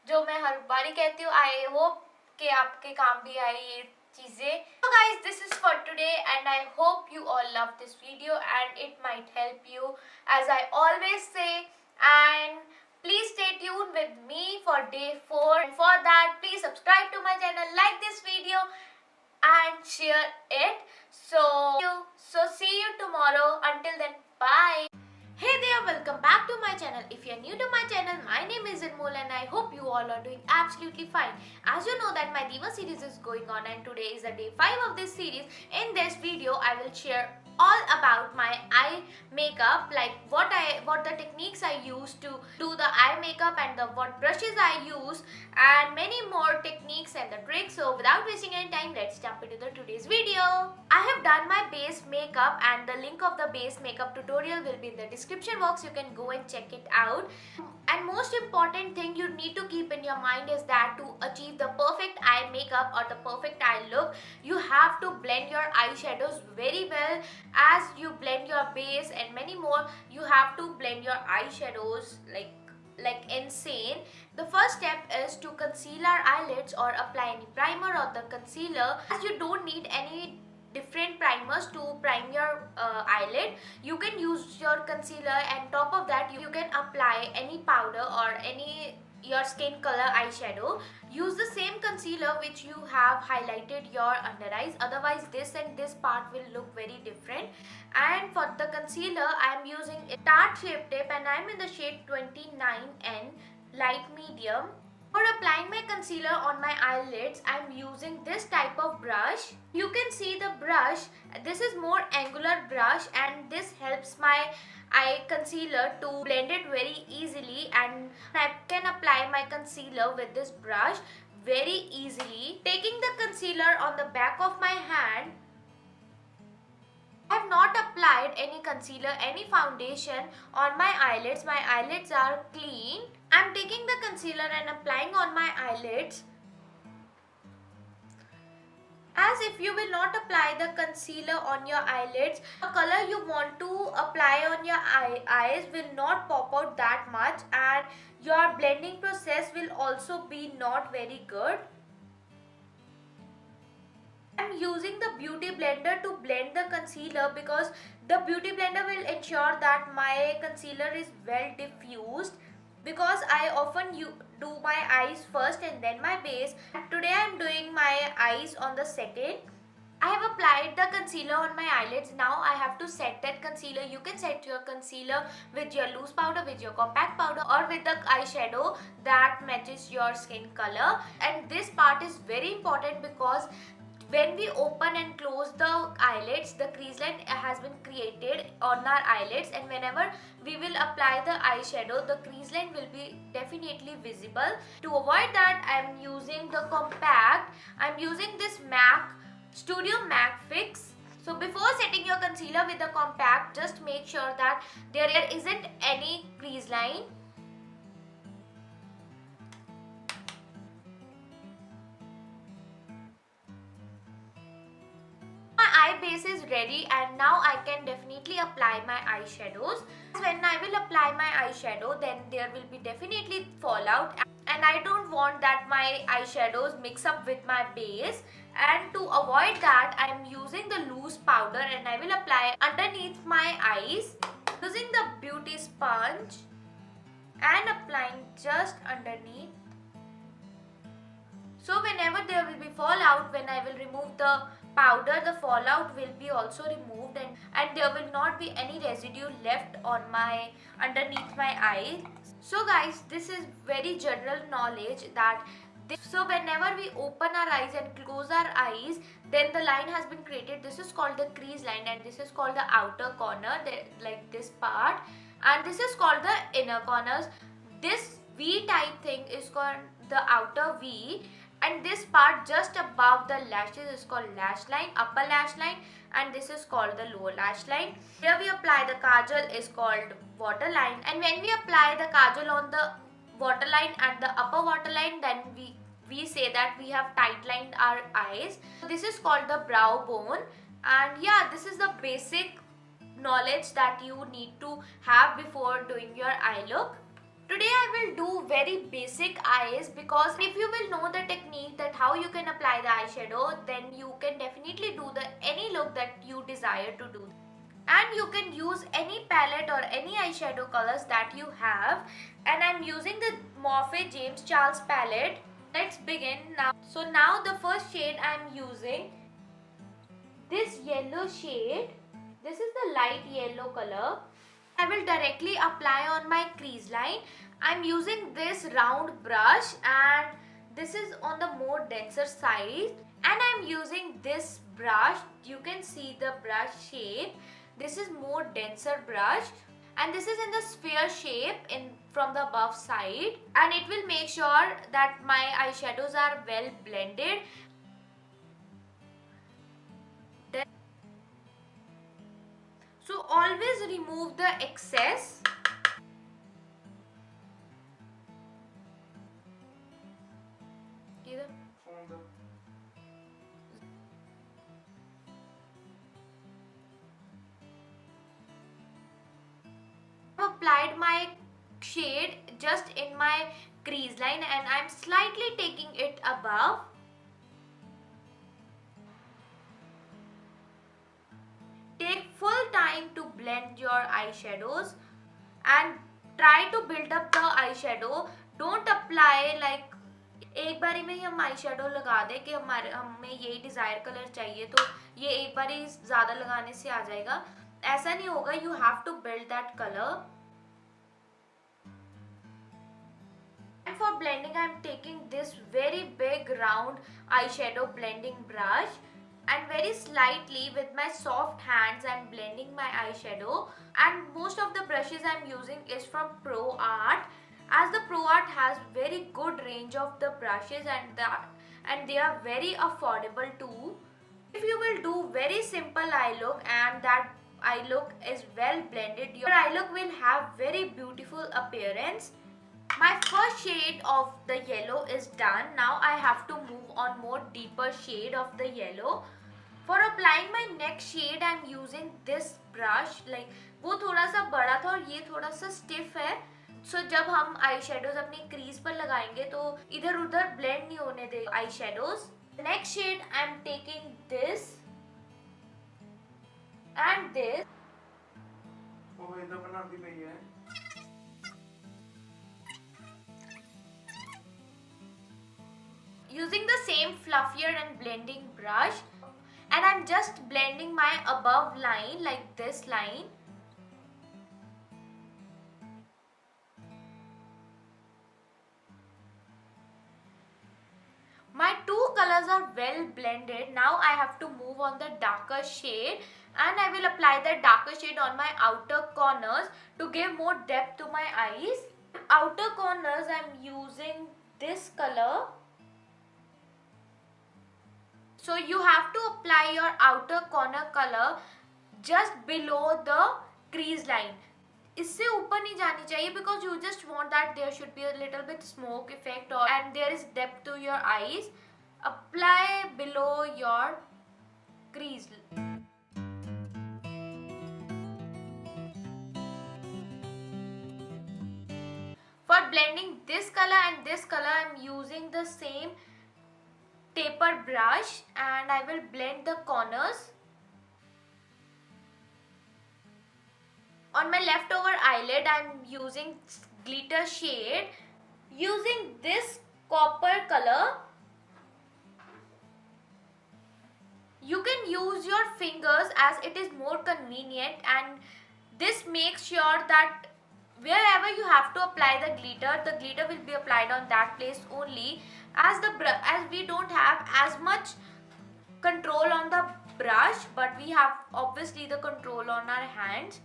जो मैं हर बारी कहती हूँ, I hope कि आपके काम भी आए ये चीज़ें. So guys, this is for today and I hope you all love this video and it might help you, as I always say. And please stay tuned with me for day 4. And for that, please subscribe to my channel, like this video and share it. So see you tomorrow. Until then, bye. Hey there, welcome back to my channel. If you are new to my channel, my name is Anmol and I hope you all are doing absolutely fine. As you know that my Diva series is going on and today is the day 5 of this series. In this video, I will share all about my eye makeup, like what the techniques I use to do the eye makeup and what brushes I use and many more techniques and the tricks. So without wasting any time, let's jump into today's video. I have done my base makeup and the link of the base makeup tutorial will be in the description box. You can go and check it out. And most important thing you need to keep in your mind is that to achieve the perfect eye makeup or the perfect eye look, you have to blend your eyeshadows very well. As you blend your base and many more, you have to blend your eyeshadows like insane. The first step is to conceal our eyelids or apply any primer or the concealer. As you don't need any different primers to prime your eyelid, you can use your concealer, and top of that you can apply any powder or any your skin color eyeshadow. Use the same concealer which you have highlighted your under eyes, otherwise this and this part will look very different. And for the concealer, I am using a Tarte Shape Tape and I am in the shade 29N light medium. For applying my concealer on my eyelids, I am using this type of brush. You can see the brush, this is more angular brush, and this helps my eye concealer to blend it very easily, and I can apply my concealer with this brush very easily. Taking the concealer on the back of my hand, I have not applied any concealer, any foundation on my eyelids. My eyelids are clean. I am taking the concealer and applying on my eyelids. As if you will not apply the concealer on your eyelids, the color you want to apply on your eyes will not pop out that much, and your blending process will also be not very good. I'm using the beauty blender to blend the concealer because the beauty blender will ensure that my concealer is well diffused, because I often do my eyes first and then my base. Today I am doing my eyes on the second. I have applied the concealer on my eyelids. Now I have to set that concealer. You can set your concealer with your loose powder, with your compact powder, or with the eyeshadow that matches your skin color. And this part is very important because when we open and close the eyelids, the crease line has been created on our eyelids, and whenever we will apply the eyeshadow, the crease line will be definitely visible. To avoid that, I am using the compact. I am using this MAC Studio MAC Fix. So before setting your concealer with the compact, just make sure that there isn't any crease line. Eye base is ready, and now I can definitely apply my eyeshadows. When I will apply my eyeshadow, then there will be definitely fallout, and I don't want that my eyeshadows mix up with my base. And to avoid that, I am using the loose powder and I will apply underneath my eyes using the beauty sponge and applying just underneath. So whenever there will be fallout, when I will remove the powder, the fallout will be also removed, and there will not be any residue left on my underneath my eye. So guys, this is very general knowledge that so whenever we open our eyes and close our eyes, then the line has been created. This is called the crease line, and this is called the outer corner, like this part, and this is called the inner corners. This V type thing is called the outer V, and this part just above the lashes is called lash line, upper lash line, and this is called the lower lash line. Here we apply the kajal is called waterline, and when we apply the kajal on the waterline and the upper waterline, then we say that we have tight lined our eyes. This is called the brow bone, and yeah, this is the basic knowledge that you need to have before doing your eye look. Today I will do very basic eyes, because if you will know the technique that how you can apply the eyeshadow, then you can definitely do any look that you desire to do. And you can use any palette or any eyeshadow colors that you have, and I'm using the Morphe James Charles palette. Let's begin now. So now the first shade I'm using, this yellow shade. This is the light yellow color. I will directly apply on my crease line. I'm using this round brush, and this is on the more denser side, and I'm using this brush. You can see the brush shape. This is more denser brush, and this is in the sphere shape from the above side, and it will make sure that my eyeshadows are well blended. So always remove the excess. I've applied my shade just in my crease line and I'm slightly taking it above. Take full time to blend your eyeshadows and try to build up the eyeshadow. Don't apply like एक बारी में ही हम eye shadow लगा दें कि हमें यही Dzire colour चाहिए तो ये एक बारी ज्यादा लगाने से आ जाएगा, ऐसा नहीं होगा. You have to build that colour. And for blending I am taking this very big round eyeshadow blending brush and very slightly with my soft hands I am blending my eyeshadow. And most of the brushes I am using is from ProArt, as the ProArt has very good range of the brushes and they are very affordable too. If you will do very simple eye look and that eye look is well blended, your eye look will have very beautiful appearance. My first shade of the yellow is done. Now I have to move on more deeper shade of the yellow. For applying my next shade I am using this brush. Like वो थोड़ा सा बड़ा था और ये थोड़ा सा stiff है. So जब हम आई शेडोज अपनी क्रीज पर लगाएंगे तो इधर उधर ब्लेंड नहीं होने दे eye shadows. Next shade I am taking this and this. ਉਹ ਇਹਦਾ ਬਣਾਉਂਦੀ ਪਈ ਹੈ. Using the same fluffier and blending brush, and I'm just blending my above line like this line. My two colors are well blended. Now I have to move on the darker shade and I will apply the darker shade on my outer corners to give more depth to my eyes. Outer corners I am using this color. So you have to apply your outer corner color just below the crease line. इससे ऊपर नहीं जानी चाहिए because you just want that there should be a little bit smoke effect and there is depth to your eyes. Apply below your crease. For blending this color and this color I am using the same taper brush and I will blend the corners. On my leftover eyelid I am using glitter shade. Using this copper color, you can use your fingers as it is more convenient, and this makes sure that wherever you have to apply the glitter will be applied on that place only, as we don't have as much control on the brush, but we have obviously the control on our hands.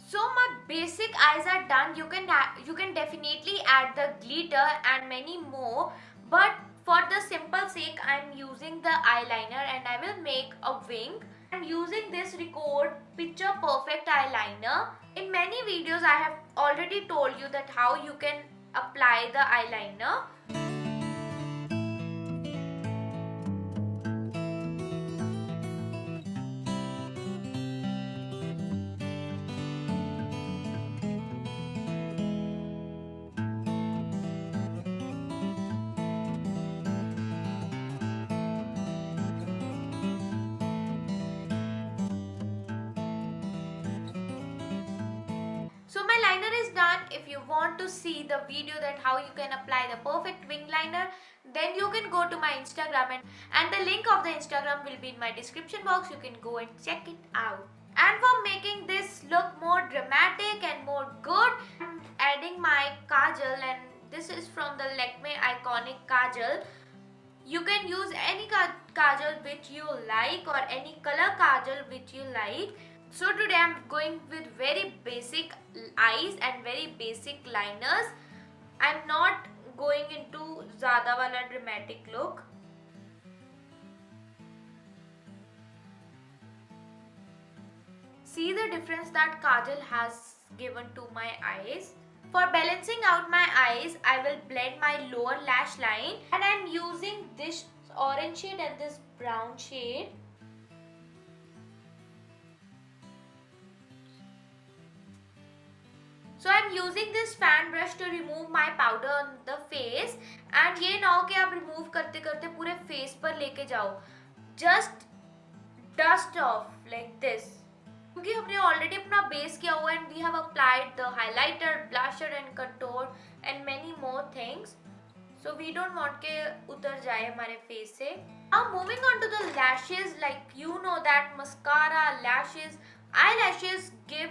So my basic eyes are done. You can definitely add the glitter and many more, but for the simple sake I am using the eyeliner and I will make a wing. I am using this Record Picture Perfect eyeliner. In many videos I have already told you that how you can apply the eyeliner. So my liner is done. If you want to see the video that how you can apply the perfect wing liner, then you can go to my Instagram and the link of the Instagram will be in my description box. You can go and check it out. And for making this look more dramatic and more good, I'm adding my kajal, and this is from the Lakme Iconic Kajal. You can use any kajal which you like or any color kajal which you like. So today I am going with very basic eyes and very basic liners. I am not going into zyada wala dramatic look. see the difference that kajal has given to my eyes. For balancing out my eyes, I will blend my lower lash line, and I am using this orange shade and this brown shade. So I am using this fan brush to remove my powder on the face, and ये ना हो कि आप remove करते करते पूरे face पर लेके जाओ. Just dust off like this. क्योंकि हमने already अपना base किया हुआ and we have applied the highlighter, blusher and contour and many more things. So we don't want के उतर जाए हमारे face से. Now moving on to the lashes, like you know that mascara, lashes, eyelashes give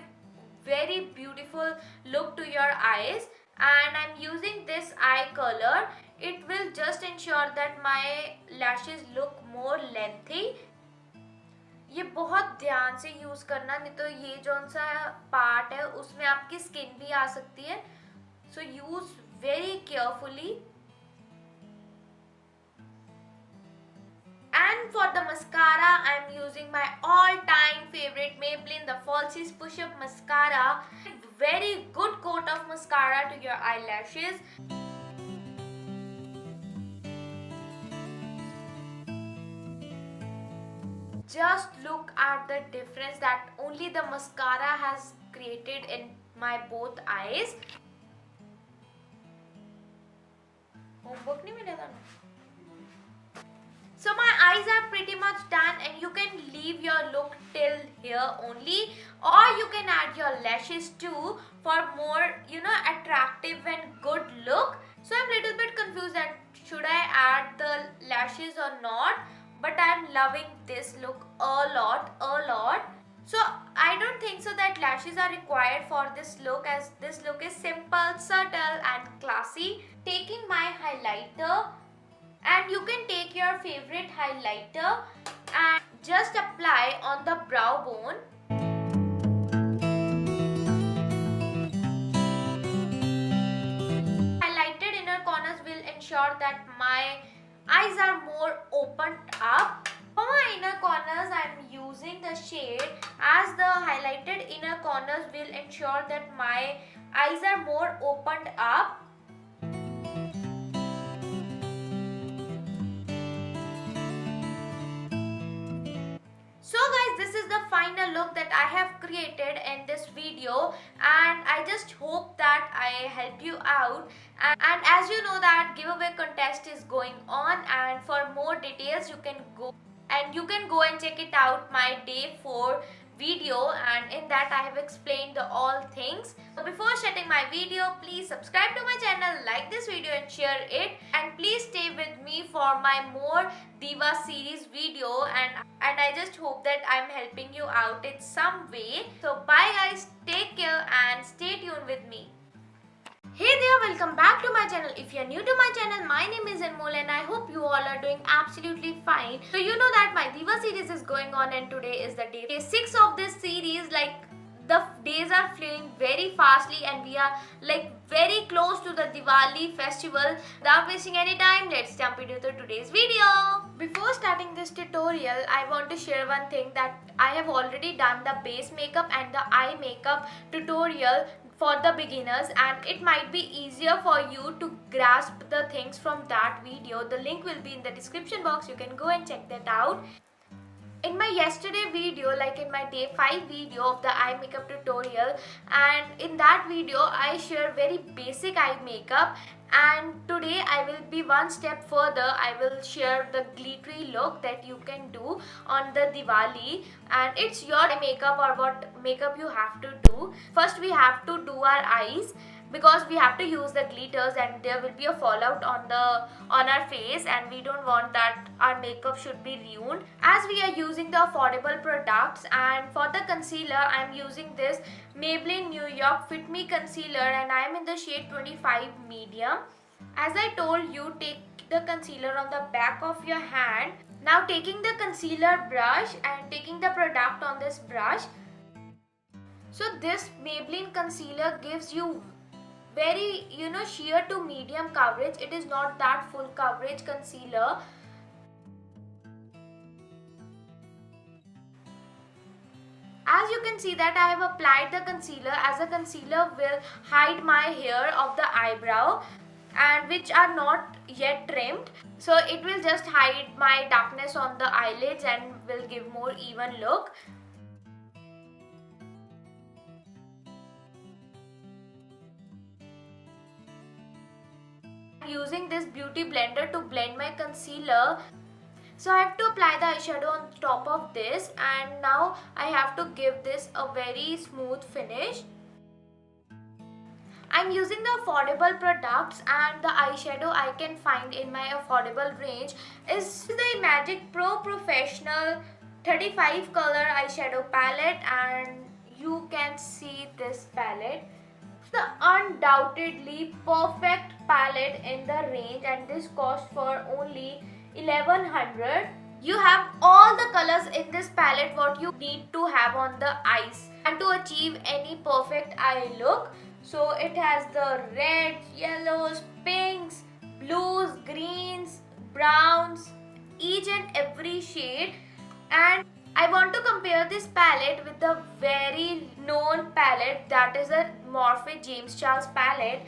very beautiful look to your eyes, and I'm using this eye color. It will just ensure that my lashes look more lengthy. ये बहुत ध्यान से use करना, नहीं तो ये जो सा पार्ट है उसमें आपकी स्किन भी आ सकती है. So use very carefully. And for the mascara, I am using my all-time favorite Maybelline, the Falsies Push-Up Mascara. Very good coat of mascara to your eyelashes. Just look at the difference that only the mascara has created in my both eyes. Homework नहीं मिलेगा ना? So my eyes are pretty much done, and you can leave your look till here only, or you can add your lashes too for more, attractive and good look. So I'm little bit confused that should I add the lashes or not, but I'm loving this look a lot. So I don't think so that lashes are required for this look, as this look is simple, subtle and classy. Taking my highlighter, and you can take your favorite highlighter and just apply on the brow bone. Highlighted inner corners will ensure that my eyes are more opened up. For my inner corners, I am using the shade, as the highlighted inner corners will ensure that my eyes are more opened up. So guys, this is the final look that I have created in this video, and I just hope that I helped you out. And as you know that giveaway contest is going on, and for more details you can go and check it out my day 4 video, and in that I have explained all things. So before shutting my video, please subscribe to my channel, like this video and share it, and please stay with me for my more Diva series video, and I just hope that I'm helping you out in some way. So bye guys, take care and stay tuned with me. Hey there, welcome back to my channel. If you're new to my channel, my name is Anmol and I hope you all are doing absolutely fine. So you know that my Diva series is going on, and today is the day 6 of this series. Like, the days are flying very fastly and we are like very close to the Diwali festival. Without wasting any time, let's jump into today's video. Before starting this tutorial, I want to share one thing, that I have already done the base makeup and the eye makeup tutorial for the beginners, and it might be easier for you to grasp the things from that video. The link will be in the description box. You can go and check that out. In my yesterday video, like in my day 5 video of the eye makeup tutorial, and in that video I share very basic eye makeup, and today I will be one step further. I will share the glittery look that you can do on the Diwali, and it's your eye makeup or what makeup you have to do. First we have to do our eyes, because we have to use the glitters and there will be a fallout on our face, and we don't want that our makeup should be ruined, as we are using the affordable products. And for the concealer, I am using this Maybelline New York Fit Me concealer, and I am in the shade 25 medium. As I told you, take the concealer on the back of your hand. Now taking the concealer brush and taking the product on this brush. So this Maybelline concealer gives you very sheer to medium coverage. It is not that full coverage concealer. As as you can see that I have applied the concealer, as the concealer will hide my hair of the eyebrow and which are not yet trimmed, so it will just hide my darkness on the eyelids and will give more even look. Using this beauty blender to blend my concealer. So I have to apply the eyeshadow on top of this, and now I have to give this a very smooth finish. I'm using the affordable products, and the eyeshadow I can find in my affordable range is the Magic Pro Professional 35 color eyeshadow palette, and you can see this palette. The undoubtedly perfect palette in the range, and this costs for only 1100. You have all the colors in this palette what you need to have on the eyes and to achieve any perfect eye look. So it has the reds, yellows, pinks, blues, greens, browns, each and every shade. And I want to compare this palette with the very known palette, that is a Morphe James Charles palette.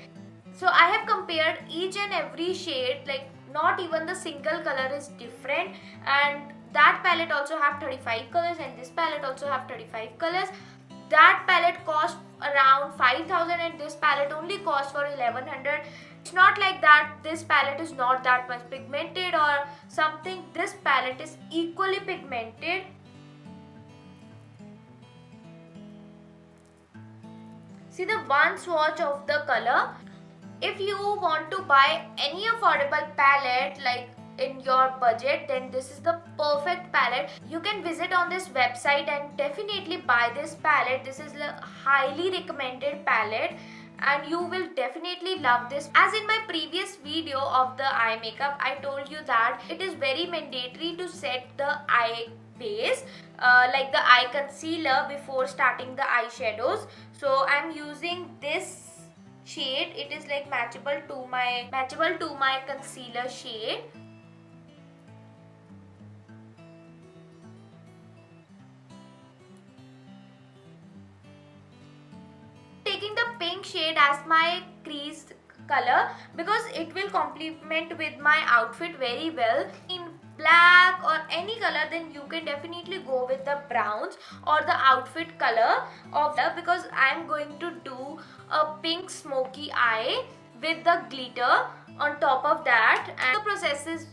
So I have compared each and every shade, like not even the single color is different, and that palette also have 35 colors and this palette also have 35 colors. That palette cost around 5000 and this palette only cost for 1100. It's not like that this palette is not that much pigmented or something. This palette is equally pigmented. See the one swatch of the color. If you want to buy any affordable palette like in your budget, then this is the perfect palette. You can visit on this website and definitely buy this palette. This is a highly recommended palette and you will definitely love this. As in my previous video of the eye makeup, I told you that it is very mandatory to set the eye base like the eye concealer before starting the eyeshadows. So I'm using this shade. It is like matchable to my concealer shade. Taking the pink shade as my crease color because it will complement with my outfit very well. In black or any color, then you can definitely go with the browns or the outfit color of the, because I am going to do a pink smoky eye with the glitter on top of that, and the process is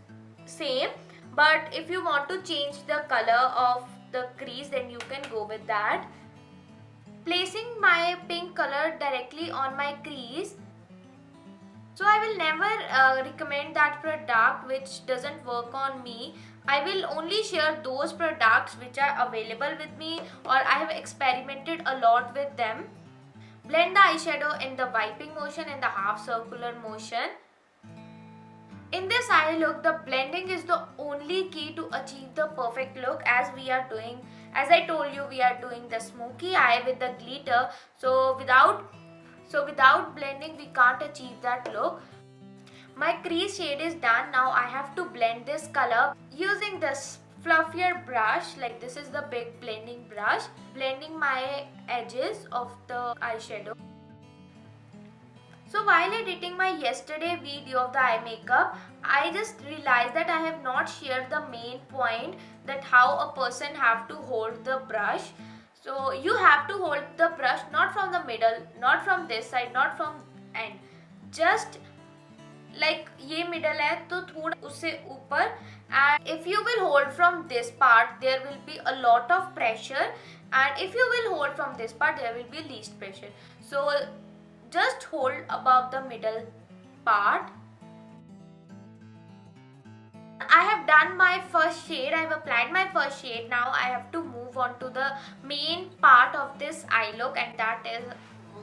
same, but if you want to change the color of the crease, then you can go with that. Placing my pink color directly on my crease. So I will never recommend that product which doesn't work on me. I will only share those products which are available with me or I have experimented a lot with them. Blend the eyeshadow in the wiping motion and the half circular motion. In this eye look, the blending is the only key to achieve the perfect look, as we are doing, as I told you, we are doing the smoky eye with the glitter. So without blending we can't achieve that look. My crease shade is done. Now I have to blend this color using this fluffier brush, like this is the big blending brush, blending my edges of the eyeshadow. So while editing my yesterday video of the eye makeup, I just realized that I have not shared the main point, that how a person have to hold the brush. So you have to hold the brush not from the middle, not from this side, not from end, just like ये middle है तो थोड़ा उससे ऊपर, and if you will hold from this part there will be a lot of pressure, and if you will hold from this part there will be least pressure. So just hold above the middle part. I have done my first shade, I have applied my first shade. Now I have to move on to the main part of this eye look, and that is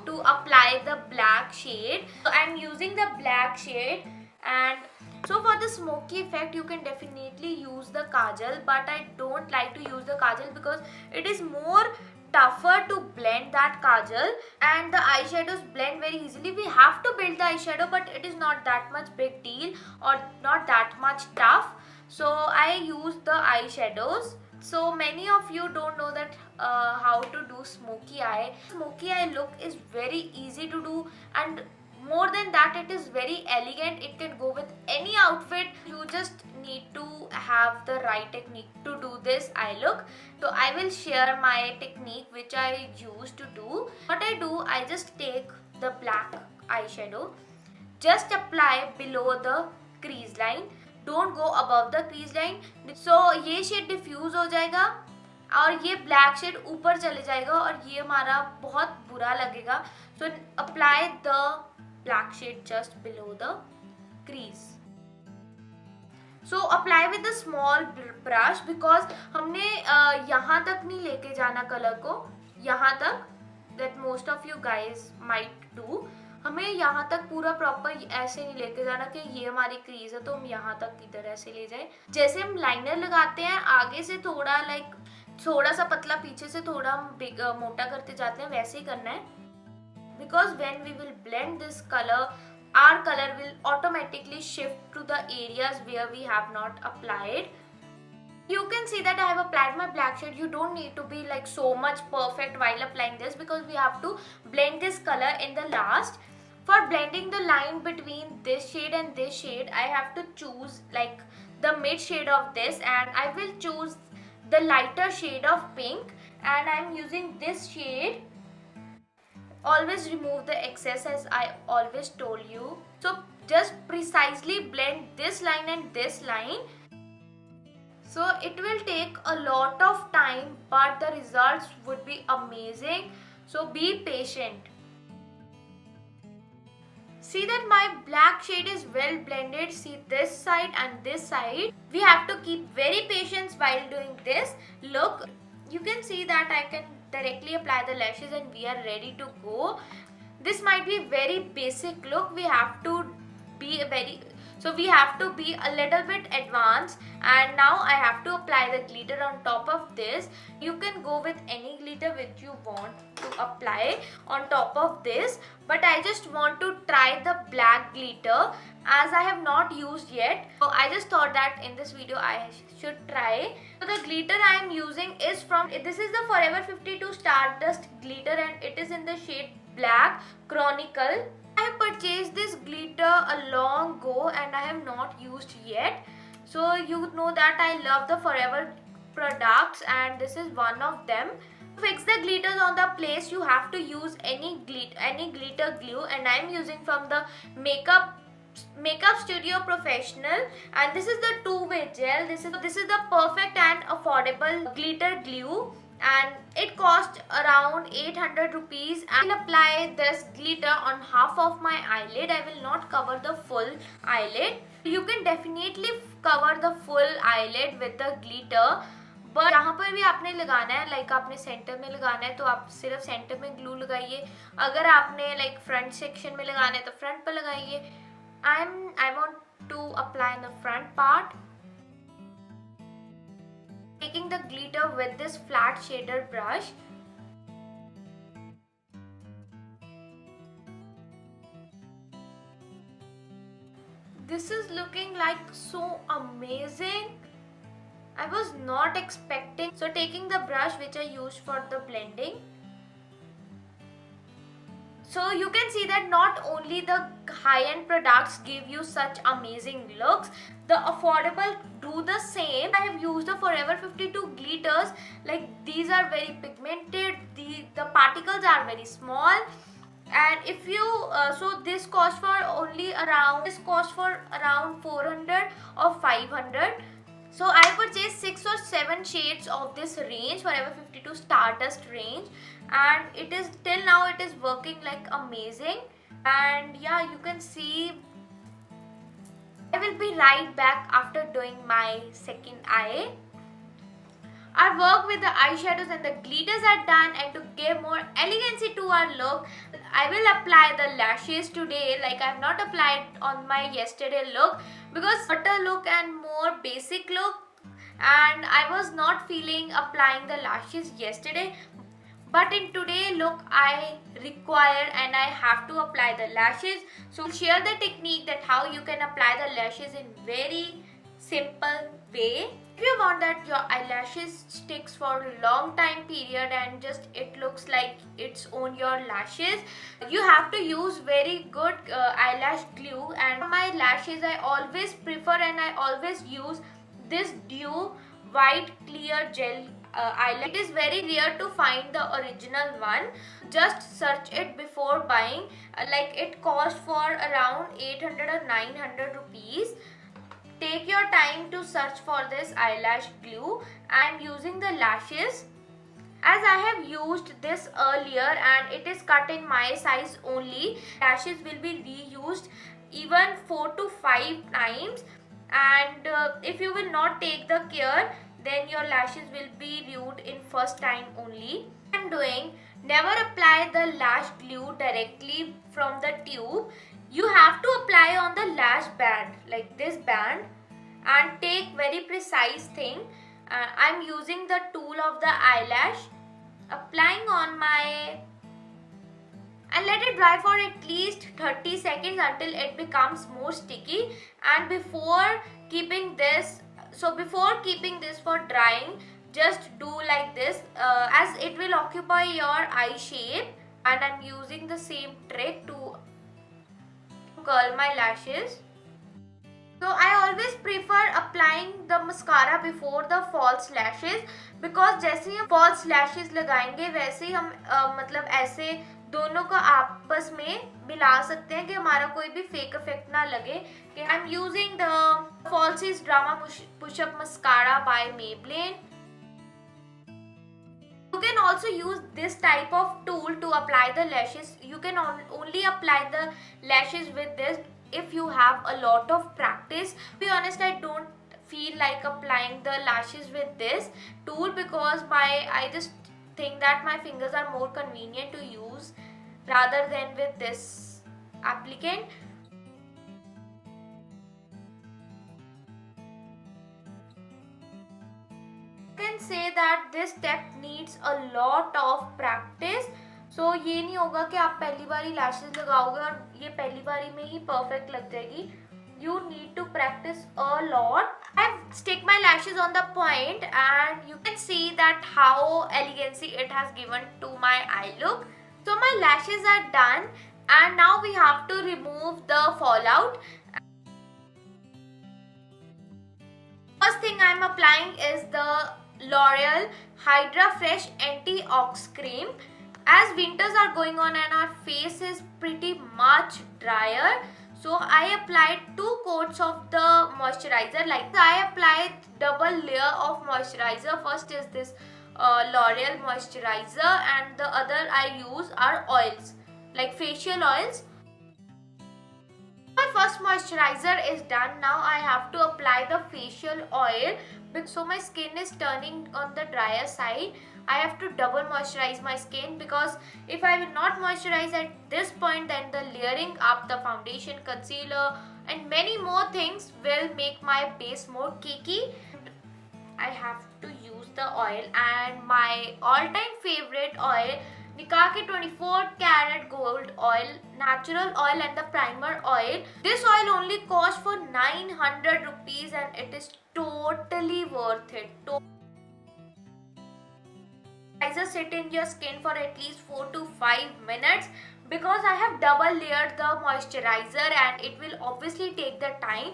to apply the black shade. So I am using the black shade, and so for the smoky effect you can definitely use the kajal, but I don't like to use the kajal because it is more tougher to blend that kajal, and the eyeshadows blend very easily. We have to build the eyeshadow, but it is not that much big deal or not that much tough. So I use the eyeshadows So many of you don't know that how to do smoky eye. Smoky eye look is very easy to do, and more than that, it is very elegant. It can go with any outfit. You just need to have the right technique to do this eye look. So I will share my technique which I use to do. What I do, I just take the black eyeshadow, just apply below the crease line. Don't go above the crease line. So ये shade diffuse हो जाएगा और ये black shade ऊपर चले जाएगा और ये हमारा बहुत बुरा लगेगा. So apply the black shade just below the crease. So apply with the small brush because हमने यहाँ तक नहीं लेके जाना कलर को, यहाँ तक, that most of you guys might do. हमें यहाँ तक पूरा प्रॉपर ऐसे नहीं लेके जाना कि ये हमारी क्रीज है तो हम यहाँ तक इधर ऐसे ले जाएं. जैसे हम लाइनर लगाते हैं आगे से थोड़ा थोड़ा सा पतला, पीछे से थोड़ा हम मोटा करते जाते हैं, वैसे ही करना है. Because when we will blend this color, our color will automatically shift to the areas where we have not applied. You can see that I have applied my black shade. You don't need to be like so much perfect while applying this because we have to blend this color in the last. For blending the line between this shade and this shade, I have to choose like the mid shade of this, and I will choose the lighter shade of pink, and I am using this shade. Always remove the excess as I always told you. So just precisely blend this line and this line. So it will take a lot of time, but the results would be amazing. So be patient. See that my black shade is well blended. See this side and this side. We have to keep very patient while doing this. Look, you can see that I can directly apply the lashes and we are ready to go. This might be very basic look. We have to be a little bit advanced, and now I have to apply the glitter on top of this. You can go with any glitter which you want to apply on top of this, but I just want to try the black glitter as I have not used yet. So I just thought that in this video I should try. So the glitter I am using is this is the Forever 52 Stardust glitter, and it is in the shade Black Chronicle. I have purchased this glitter a long ago and I have not used yet. So you know that I love the Forever products and this is one of them. To fix the glitters on the place, you have to use any glitter glue, and I am using from the Makeup Studio Professional, and this is the two-way gel. This is the perfect and affordable glitter glue, and it cost around 800 rupees. I will apply this glitter on half of my eyelid. I will not cover the full eyelid. You can definitely cover the full eyelid with the glitter, but यहाँ पर भी आपने लगाना है, like आपने centre में लगाना है तो आप सिर्फ सेंटर में ग्लू लगाइए. अगर आपने लाइक फ्रंट सेक्शन में लगाना है तो फ्रंट पर लगाइए. I want to apply in the front part. Taking the glitter with this flat shader brush. This is looking like so amazing. I was not expecting. So taking the brush which I used for the blending. So you can see that not only the high-end products give you such amazing looks, the affordable do the same. I have used the Forever 52 glitters. Like these are very pigmented, the particles are very small, and if you so this cost for around 400 or 500. So I purchased 6 or 7 shades of this range, Forever 52 Stardust range, and it is till now it is working like amazing. And yeah, you can see. I will be right back after doing my second eye. Our work with the eyeshadows and the glitters are done, and to give more elegancy to our look, I will apply the lashes today. Like I have not applied on my yesterday look because shorter look and more basic look, and I was not feeling applying the lashes yesterday. But in today's look, I require and I have to apply the lashes. So share the technique that how you can apply the lashes in very simple way. If you want that your eyelashes sticks for a long time period and just it looks like it's on your lashes, you have to use very good eyelash glue. And for my lashes I always prefer and I always use this Dew white clear gel eyelash. It is very rare to find the original one. Just search it before buying. Like it cost for around 800 or 900 rupees. Take your time to search for this eyelash glue. I am using the lashes as I have used this earlier and it is cut in my size only. Lashes will be reused even 4 to 5 times, and if you will not take the care, then your lashes will be ruined in first time only. I am doing, never apply the lash glue directly from the tube. You have to apply on the lash band, like this band, and take very precise thing. I'm using the tool of the eyelash, applying on my, and let it dry for at least 30 seconds until it becomes more sticky. And before keeping this for drying, just do like this, as it will occupy your eye shape. And I'm using the same trick to curl my lashes. So I always prefer applying the mascara before the false lashes, because जैसे ही हम false lashes लगाएंगे वैसे ही हम मतलब ऐसे दोनों को आपस में मिला सकते हैं कि हमारा कोई भी फेक इफेक्ट ना लगे. कि I'm using the Falsies Drama Push-Up Mascara by Maybelline. You can also use this type of tool to apply the lashes. You can only apply the lashes with this if you have a lot of practice. To be honest, I don't feel like applying the lashes with this tool because I just think that my fingers are more convenient to use rather than with this applicant. I can say that this step needs a lot of practice. So ये नहीं होगा कि आप पहली बारी lashes लगाओगे और ये पहली बारी में ही perfect लग जाएगी. You need to practice a lot. I stick my lashes on the point and you can see that how elegancy it has given to my eye look. So my lashes are done and now we have to remove the fallout. First thing I am applying is the L'Oreal Hydra Fresh Anti-Ox Cream. As winters are going on and our face is pretty much drier, so I applied 2 coats of the moisturizer. Like I applied double layer of moisturizer. First is this L'Oreal moisturizer and the other I use are oils, like facial oils. My first moisturizer is done. Now I have to apply the facial oil. So my skin is turning on the drier side. I have to double moisturize my skin because if I will not moisturize at this point, then the layering up the foundation, concealer and many more things will make my base more cakey. I have to use the oil, and my all-time favorite oil, Nykaa ke 24 karat gold oil, natural oil and the primer oil. This oil only costs for 900 rupees and it is totally worth it. Moisturizer sit in your skin for at least 4 to 5 minutes because I have double layered the moisturizer and it will obviously take the time.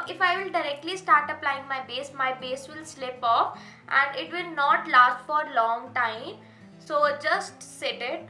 If I will directly start applying my base will slip off and it will not last for long time. So just sit it.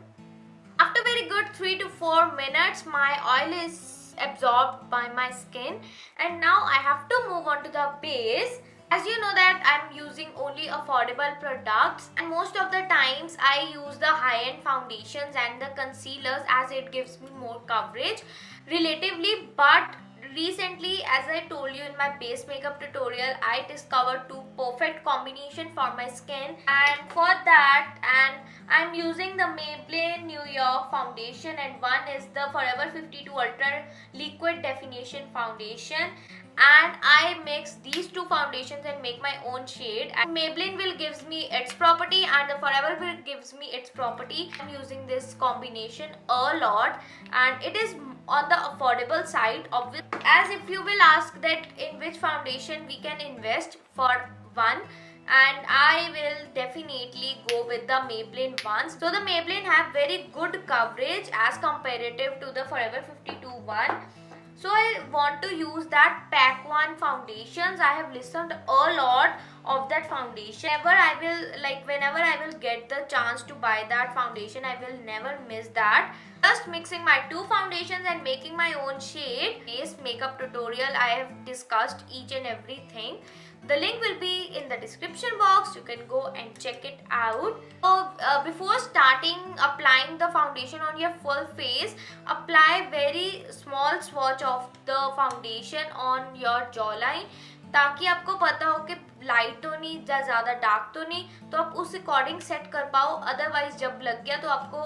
After very good 3 to 4 minutes, my oil is absorbed by my skin and now I have to move on to the base. As you know that I'm using only affordable products and most of the times I use the high-end foundations and the concealers as it gives me more coverage relatively, but recently, as I told you in my base makeup tutorial, I discovered 2 perfect combination for my skin, and for that I'm using the Maybelline New York foundation and one is the Forever 52 Ultra Liquid Definition Foundation. And I mix these 2 foundations and make my own shade. And Maybelline will gives me its property and the Forever will gives me its property. I'm using this combination a lot and it is on the affordable side, obviously. As if you will ask that in which foundation we can invest for one, and I will definitely go with the Maybelline ones. So the Maybelline have very good coverage as comparative to the Forever 52 one. So I want to use that Pack One foundations. I have listened a lot of that foundation. Whenever I will get the chance to buy that foundation, I will never miss that. Just mixing my two foundations and making my own shade. Base makeup tutorial, I have discussed each and everything. The link will be in the description box. You can go and check it out. So before starting applying the foundation on your full face, apply very small swatch of the foundation on your jawline, ताकि आपको पता हो कि light तो नहीं या ज़्यादा dark तो नहीं, तो आप उस अकॉर्डिंग सेट कर पाओ. अदरवाइज जब लग गया तो आपको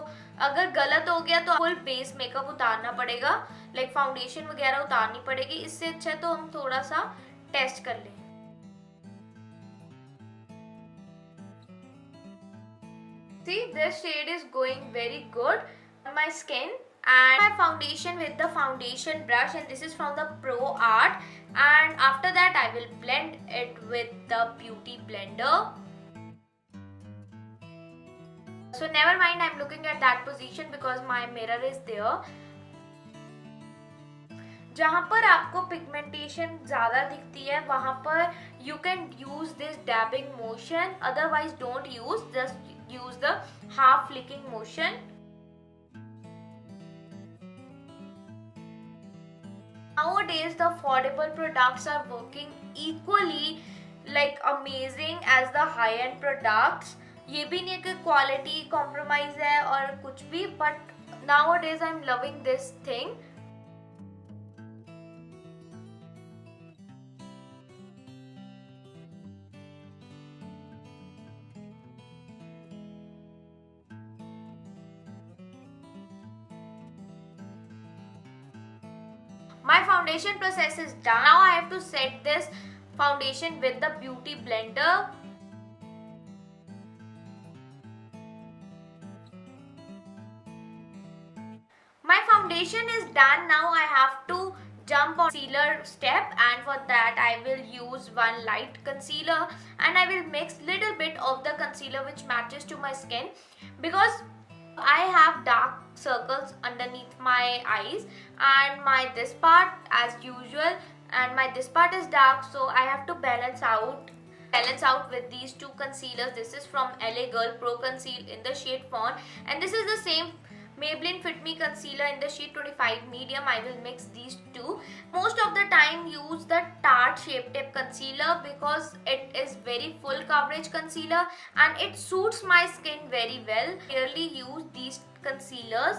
अगर गलत हो गया तो फुल बेस मेकअप उतारना पड़ेगा, लाइक फाउंडेशन वगैरह उतारनी पड़ेगी. इससे अच्छा है तो हम थोड़ा सा टेस्ट कर लें. See, this shade is going very good on my skin. And my foundation with the foundation brush, and this is from the Pro Art, and after that I will blend it with the beauty blender. So never mind, I'm looking at that position because my mirror is there. जहाँ पर आपको pigmentation ज़्यादा दिखती है वहाँ पर you can use this dabbing motion, otherwise don't use, just use the half flicking motion. Nowadays the affordable products are working equally like amazing as the high-end products. ये भी नहीं है कि quality compromise है और कुछ भी, but nowadays I'm loving this thing. My foundation process is done. Now I have to set this foundation with the beauty blender. My foundation is done. Now I have to jump on concealer step, and for that I will use one light concealer and I will mix little bit of the concealer which matches to my skin, because I have dark circles underneath my eyes and this part as usual, and this part is dark, so I have to balance out with these two concealers. This is from LA Girl Pro Conceal in the shade Fawn, and this is the same Maybelline Fit Me concealer in the shade 25 medium. I will mix these two. Most of the time use the Tarte Shape Tape concealer because it is very full coverage concealer and it suits my skin very well. I rarely use these concealers.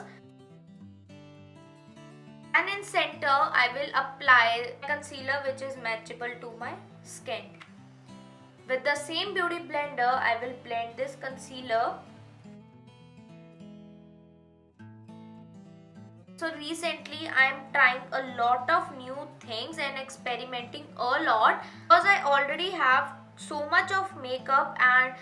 And in center I will apply concealer which is matchable to my skin. With the same beauty blender I will blend this concealer. So recently I am trying a lot of new things and experimenting a lot because I already have so much of makeup and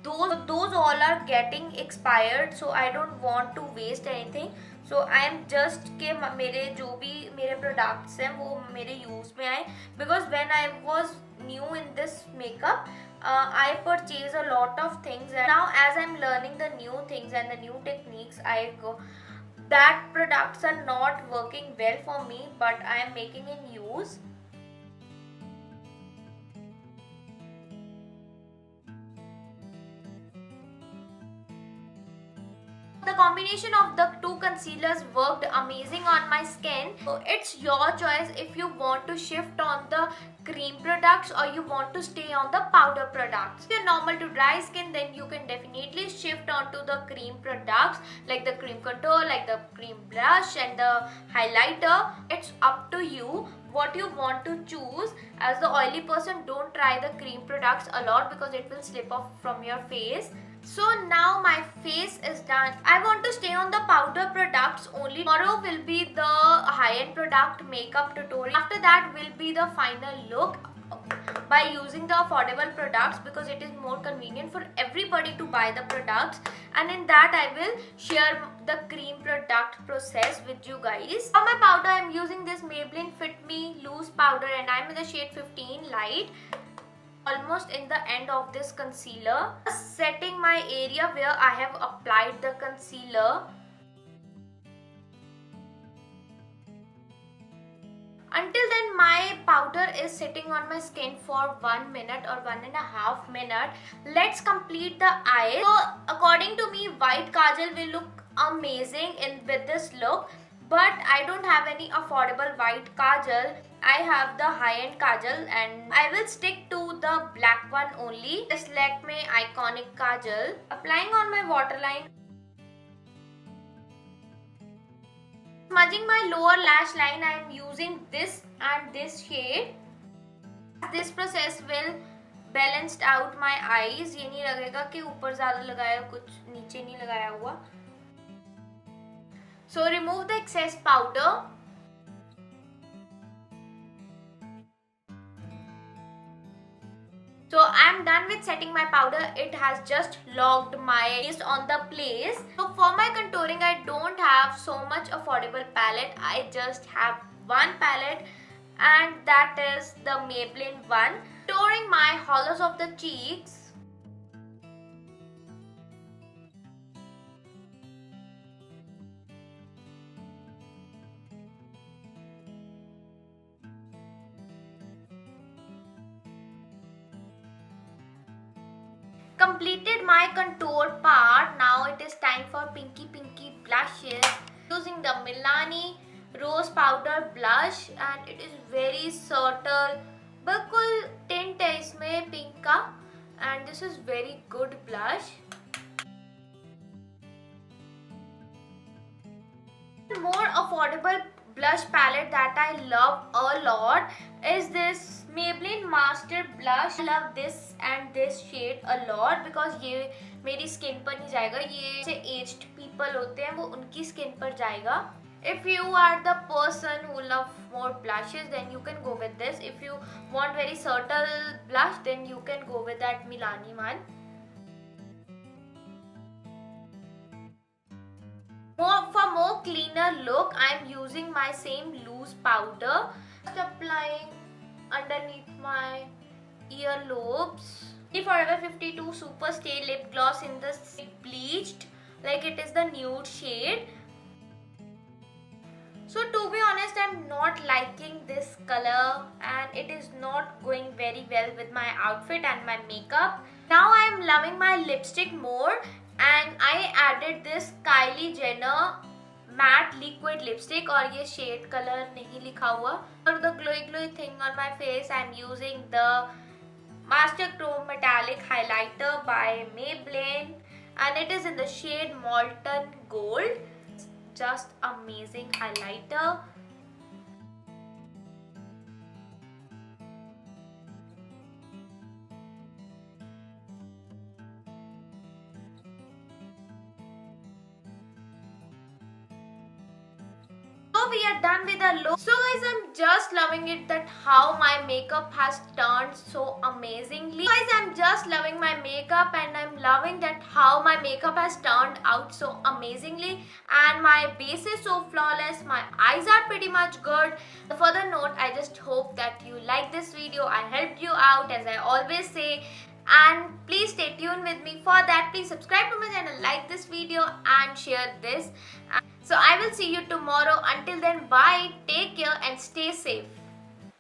those all are getting expired, so I don't want to waste anything. So I am just के मेरे जो भी मेरे products हैं वो मेरे use में आए, because when I was new in this makeup I purchased a lot of things, and now as I'm learning the new things and the new techniques that products are not working well for me, but I am making in use. The combination of the two concealers worked amazing on my skin. So it's your choice if you want to shift on the cream products or you want to stay on the powder products. If you're normal to dry skin, then you can definitely shift onto the cream products like the cream contour, like the cream blush and the highlighter. It's up to you what you want to choose. As the oily person, don't try the cream products a lot because it will slip off from your face. So now my face is done. I want to stay on the powder products only. Tomorrow will be the high-end product makeup tutorial. After that will be the final look by using the affordable products, because it is more convenient for everybody to buy the products, and in that I will share the cream product process with you guys. For my powder I am using this Maybelline Fit Me loose powder and I am in the shade 15 light. almost in the end of this concealer, setting my area where I have applied the concealer. Until then, my powder is sitting on my skin for 1 minute or 1.5 minutes. Let's complete the eyes. So according to me, white kajal will look amazing with this look, but I don't have any affordable white kajal. I have the high-end kajal and I will stick to the black one only. Just like my iconic kajal. Applying on my waterline. Smudging my lower lash line, I am using this and this shade. This process will balance out my eyes. ये नहीं लगेगा कि ऊपर ज़्यादा लगाया कुछ नीचे नहीं लगाया हुआ. So remove the excess powder. So I'm done with setting my powder. It has just locked my face on the place. So for my contouring, I don't have so much affordable palette. I just have one palette and that is the Maybelline one. Contouring my hollows of the cheeks. Completed my contour part. Now it is time for pinky blushes. Using the Milani rose powder blush and it is very subtle. बिल्कुल tint है इसमें pink का and this is very good blush. More affordable blush palette that I love a lot is this Maybelline Master Blush. I love this and this shade a lot because ये मेरी skin पर नहीं जाएगा. ये से aged people होते हैं वो उनकी skin पर जाएगा. If you are the person who love more blushes, then you can go with this. If you want very subtle blush, then you can go with that Milani one. For more cleaner look, I am using my same loose powder. Just applying underneath my earlobes. Forever 52 Super Stay Lip Gloss in the bleached, like it is the nude shade. So to be honest, I'm not liking this color and it is not going very well with my outfit and my makeup. Now I am loving my lipstick more and I added this Kylie Jenner matte liquid lipstick और ये shade color नहीं लिखा हुआ. For the glowy thing on my face, I'm using the Master Chrome Metallic Highlighter by Maybelline and it is in the shade Molten Gold. Just amazing highlighter. So we are done with the look. So guys, I'm just loving it that how my makeup has turned so amazingly. Guys, I'm just loving my makeup and I'm loving that how my makeup has turned out so amazingly and my base is so flawless. My eyes are pretty much good. On a further note, I just hope that you like this video. I helped you out as I always say. And please stay tuned with me for that. Please subscribe to my channel, like this video and share this. So I will see you tomorrow. Until then, bye, take care and stay safe.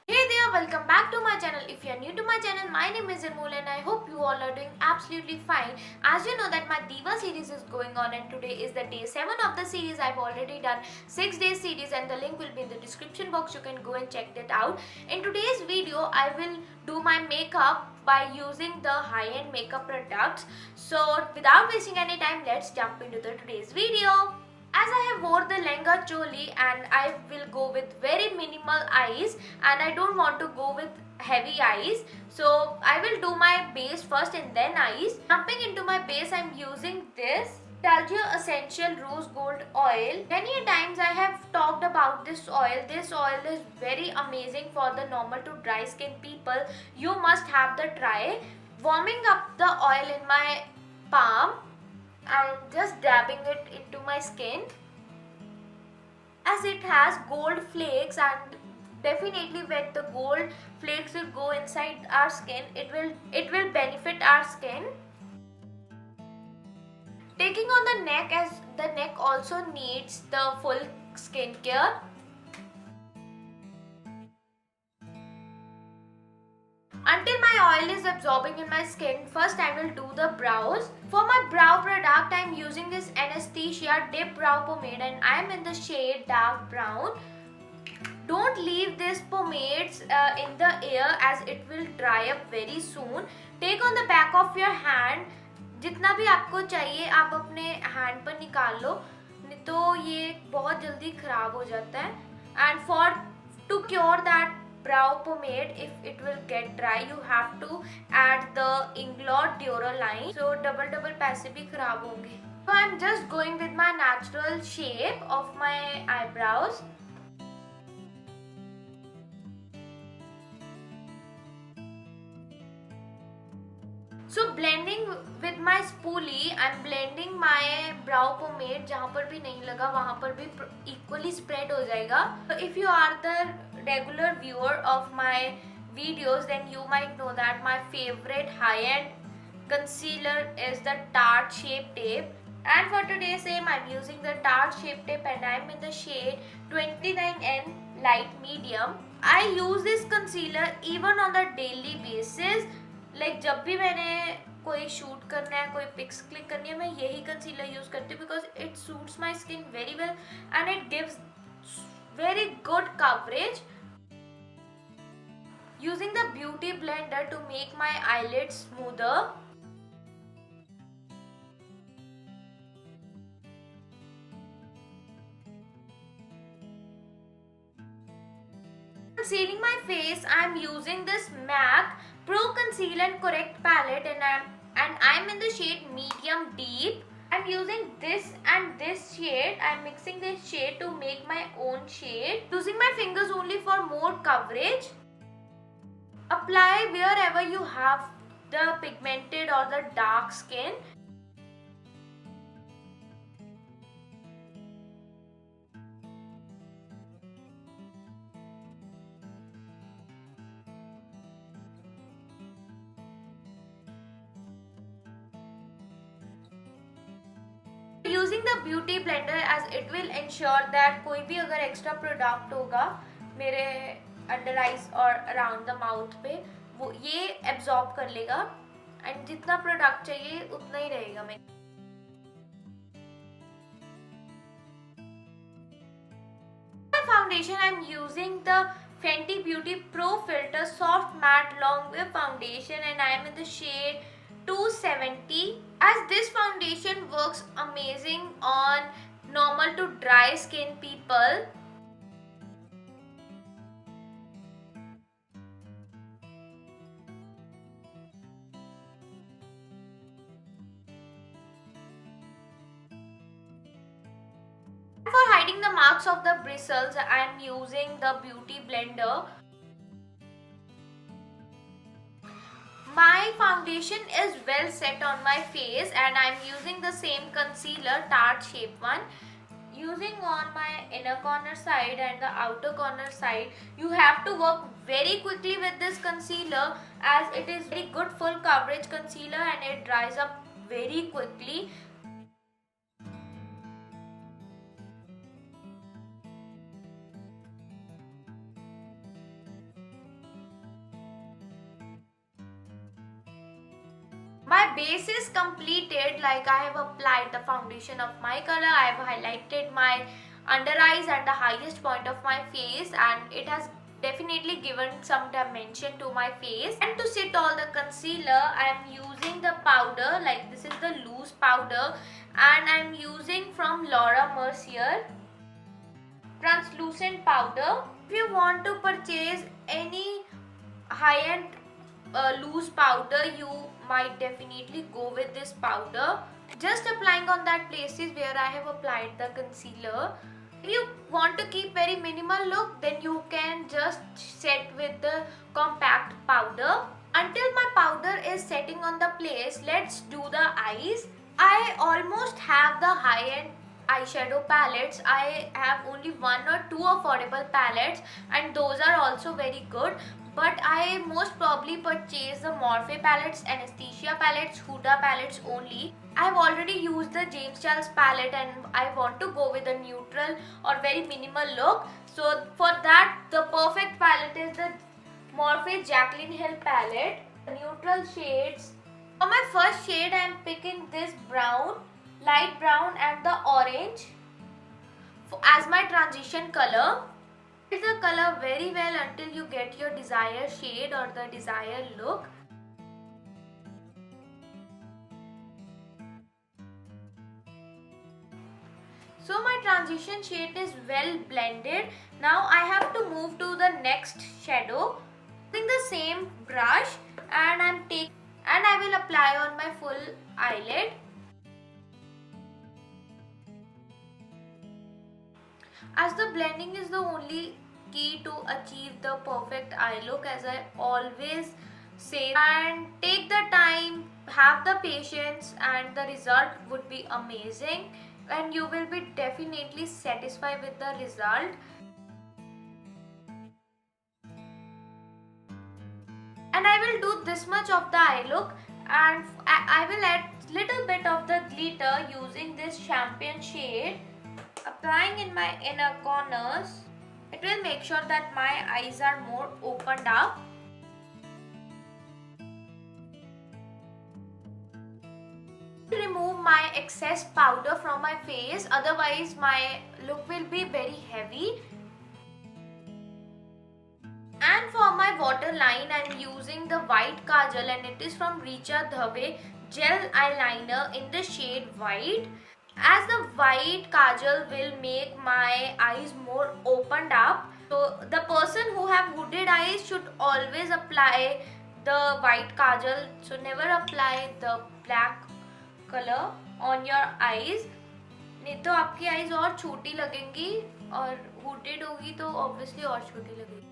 Hey there, welcome back to my channel. If you are new to my channel, my name is Anmol and I hope you all are doing absolutely fine. As you know that my Diva series is going on and today is the day 7 of the series. I've already done 6 days series and the link will be in the description box. You can go and check that out. In today's video, I will do my makeup by using the high-end makeup products. So without wasting any time, let's jump into today's video. As I have wore the lehenga choli and I will go with very minimal eyes and I don't want to go with heavy eyes. So I will do my base first and then eyes. Jumping into my base, I am using this Talgia Essential Rose Gold Oil. Many times I have talked about this oil. This oil is very amazing for the normal to dry skin people. You must have the try. Warming up the oil in my palm. I'm just dabbing it into my skin as it has gold flakes and definitely when the gold flakes will go inside our skin, it will benefit our skin. Taking on the neck, as the neck also needs the full skincare. Until my oil is absorbing in my skin, first I will do the brows. For my brow product, I am using this Anastasia Dip Brow Pomade and I am in the shade dark brown. Don't leave this pomades in the air as it will dry up very soon. Take on the back of your hand. जितना भी आपको चाहिए आप अपने hand पर निकाल लो, नहीं तो ये बहुत जल्दी खराब हो जाता है. And for to cure that brow pomade, if it will get dry, you have to add the Inglot Duraline. So double पैसे भी खराब होंगे. So I'm just going with my natural shape of my eyebrows. So blending with my spoolie, I'm blending my brow pomade. जहाँ पर भी नहीं लगा वहाँ पर भी equally spread हो जाएगा. So if you are the regular viewer of my videos, then you might know that my favorite high-end concealer is the Tarte Shape Tape. And for today's aim, I'm using the Tarte Shape Tape and I'm in the shade 29N Light Medium. I use this concealer even on the daily basis. Like जब भी मैंने कोई shoot करना है, कोई pics click करनी है, मैं यही कंसीलर यूज करती हूँ because it suits my skin very well and it gives very good coverage. Using the beauty blender to make my eyelids smoother. Concealing my face, I am using this MAC Pro Conceal and Correct palette and I'm in the shade medium deep. I'm using this and this shade. I'm mixing this shade to make my own shade. Using my fingers only for more coverage. Apply wherever you have the pigmented or the dark skin. Using the beauty blender as it will ensure that कोई भी अगर extra product होगा मेरे under eyes और around the mouth पे वो ये absorb कर लेगा and जितना product चाहिए उतना ही रहेगा. मैं foundation I'm using the Fenty Beauty Pro Filter Soft Matte Long Wear Foundation and I am in the shade 270. As this foundation works amazing on normal to dry skin people. For hiding the marks of the bristles, I am using the beauty blender. My foundation is well set on my face and I am using the same concealer, Tarte Shape 1. Using on my inner corner side and the outer corner side, you have to work very quickly with this concealer as it is very good full coverage concealer and it dries up very quickly. My base is completed, like I have applied the foundation of my color, I have highlighted my under eyes and the highest point of my face and it has definitely given some dimension to my face. And to set all the concealer, I am using the powder, like this is the loose powder and I am using from Laura Mercier translucent powder. If you want to purchase any high-end loose powder, you might definitely go with this powder. Just applying on that places where I have applied the concealer. If you want to keep very minimal look, then you can just set with the compact powder. Until my powder is setting on the place, let's do the eyes. I almost have the high-end eyeshadow palettes. I have only one or two affordable palettes and those are also very good. But I most probably purchase the Morphe palettes, Anastasia palettes, Huda palettes only. I have already used the James Charles palette and I want to go with a neutral or very minimal look. So for that, the perfect palette is the Morphe Jaclyn Hill palette. Neutral shades. For my first shade, I am picking this brown, light brown and the orange as my transition color. Use the color very well until you get your desired shade or the desired look. So my transition shade is well blended. Now I have to move to the next shadow. Using the same brush and I will apply on my full eyelid. As the blending is the only key to achieve the perfect eye look, as I always say, and take the time, have the patience, and the result would be amazing and you will be definitely satisfied with the result. And I will do this much of the eye look and I will add little bit of the glitter using this champagne shade, applying in my inner corners. It will make sure that my eyes are more opened up. Remove my excess powder from my face, otherwise my look will be very heavy. And for my waterline, I am using the white kajal and it is from Richa Dhave gel eyeliner in the shade white. As the white kajal will make my eyes more opened up, so the person who have hooded eyes should always apply the white kajal, so never apply the black color on your eyes, नहीं तो आपकी eyes और छोटी लगेंगी और hooded होगी तो obviously और छोटी लगेगी.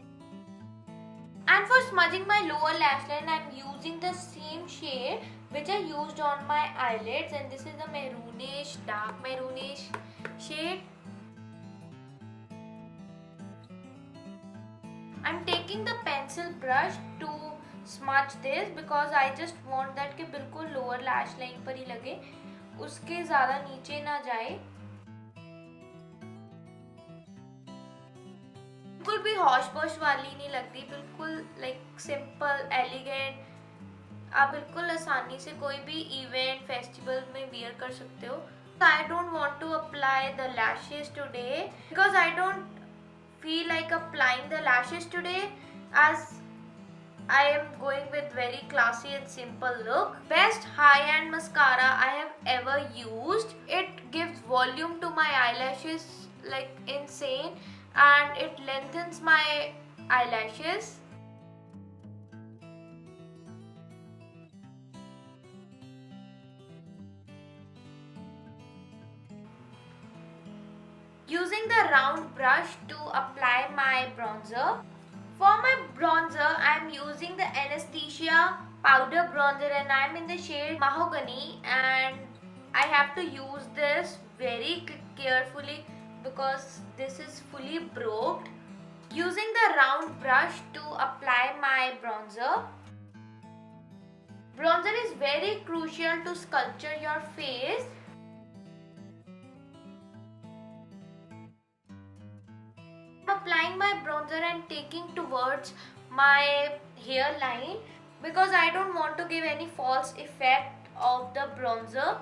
And for smudging my lower lash line, I am using the same shade which I used on my eyelids, and this is the maroonish, dark maroonish shade. I am taking the pencil brush to smudge this because I just want that कि बिल्कुल lower lash line पर ही लगे, उसके ज़्यादा नीचे ना जाए. बिल्कुल भी हॉश पॉश वाली नहीं लगती, बिल्कुल लाइक सिंपल एलिगेंट. आप बिल्कुल आसानी से कोई भी इवेंट फेस्टिवल में वियर कर सकते हो. I don't want to apply the lashes today because I don't feel like applying the lashes today, as I am going with very classy and simple look. Best high-end mascara I have ever used. It gives volume to my eyelashes like insane and it lengthens my eyelashes. Using the round brush to apply my bronzer. For my bronzer, I am using the Anastasia powder bronzer and I am in the shade Mahogany, and I have to use this very carefully because this is fully broked. Using the round brush to apply my bronzer. Bronzer is very crucial to sculpture your face. Applying my bronzer and taking towards my hairline because I don't want to give any false effect of the bronzer.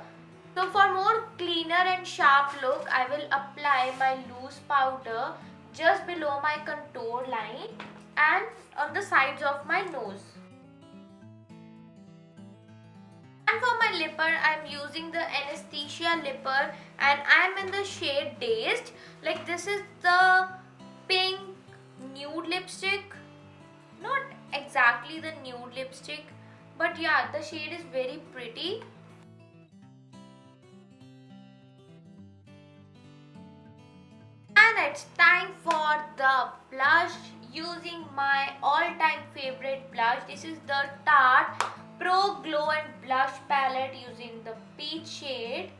So for more cleaner and sharp look, I will apply my loose powder just below my contour line and on the sides of my nose. And for my lipper, I am using the Anastasia lipper and I am in the shade Dazed. Like this is the pink nude lipstick, not exactly the nude lipstick, but yeah, the shade is very pretty. And it's time for the blush, using my all-time favorite blush. This is the Tarte Pro Glow and Blush palette using the peach shade.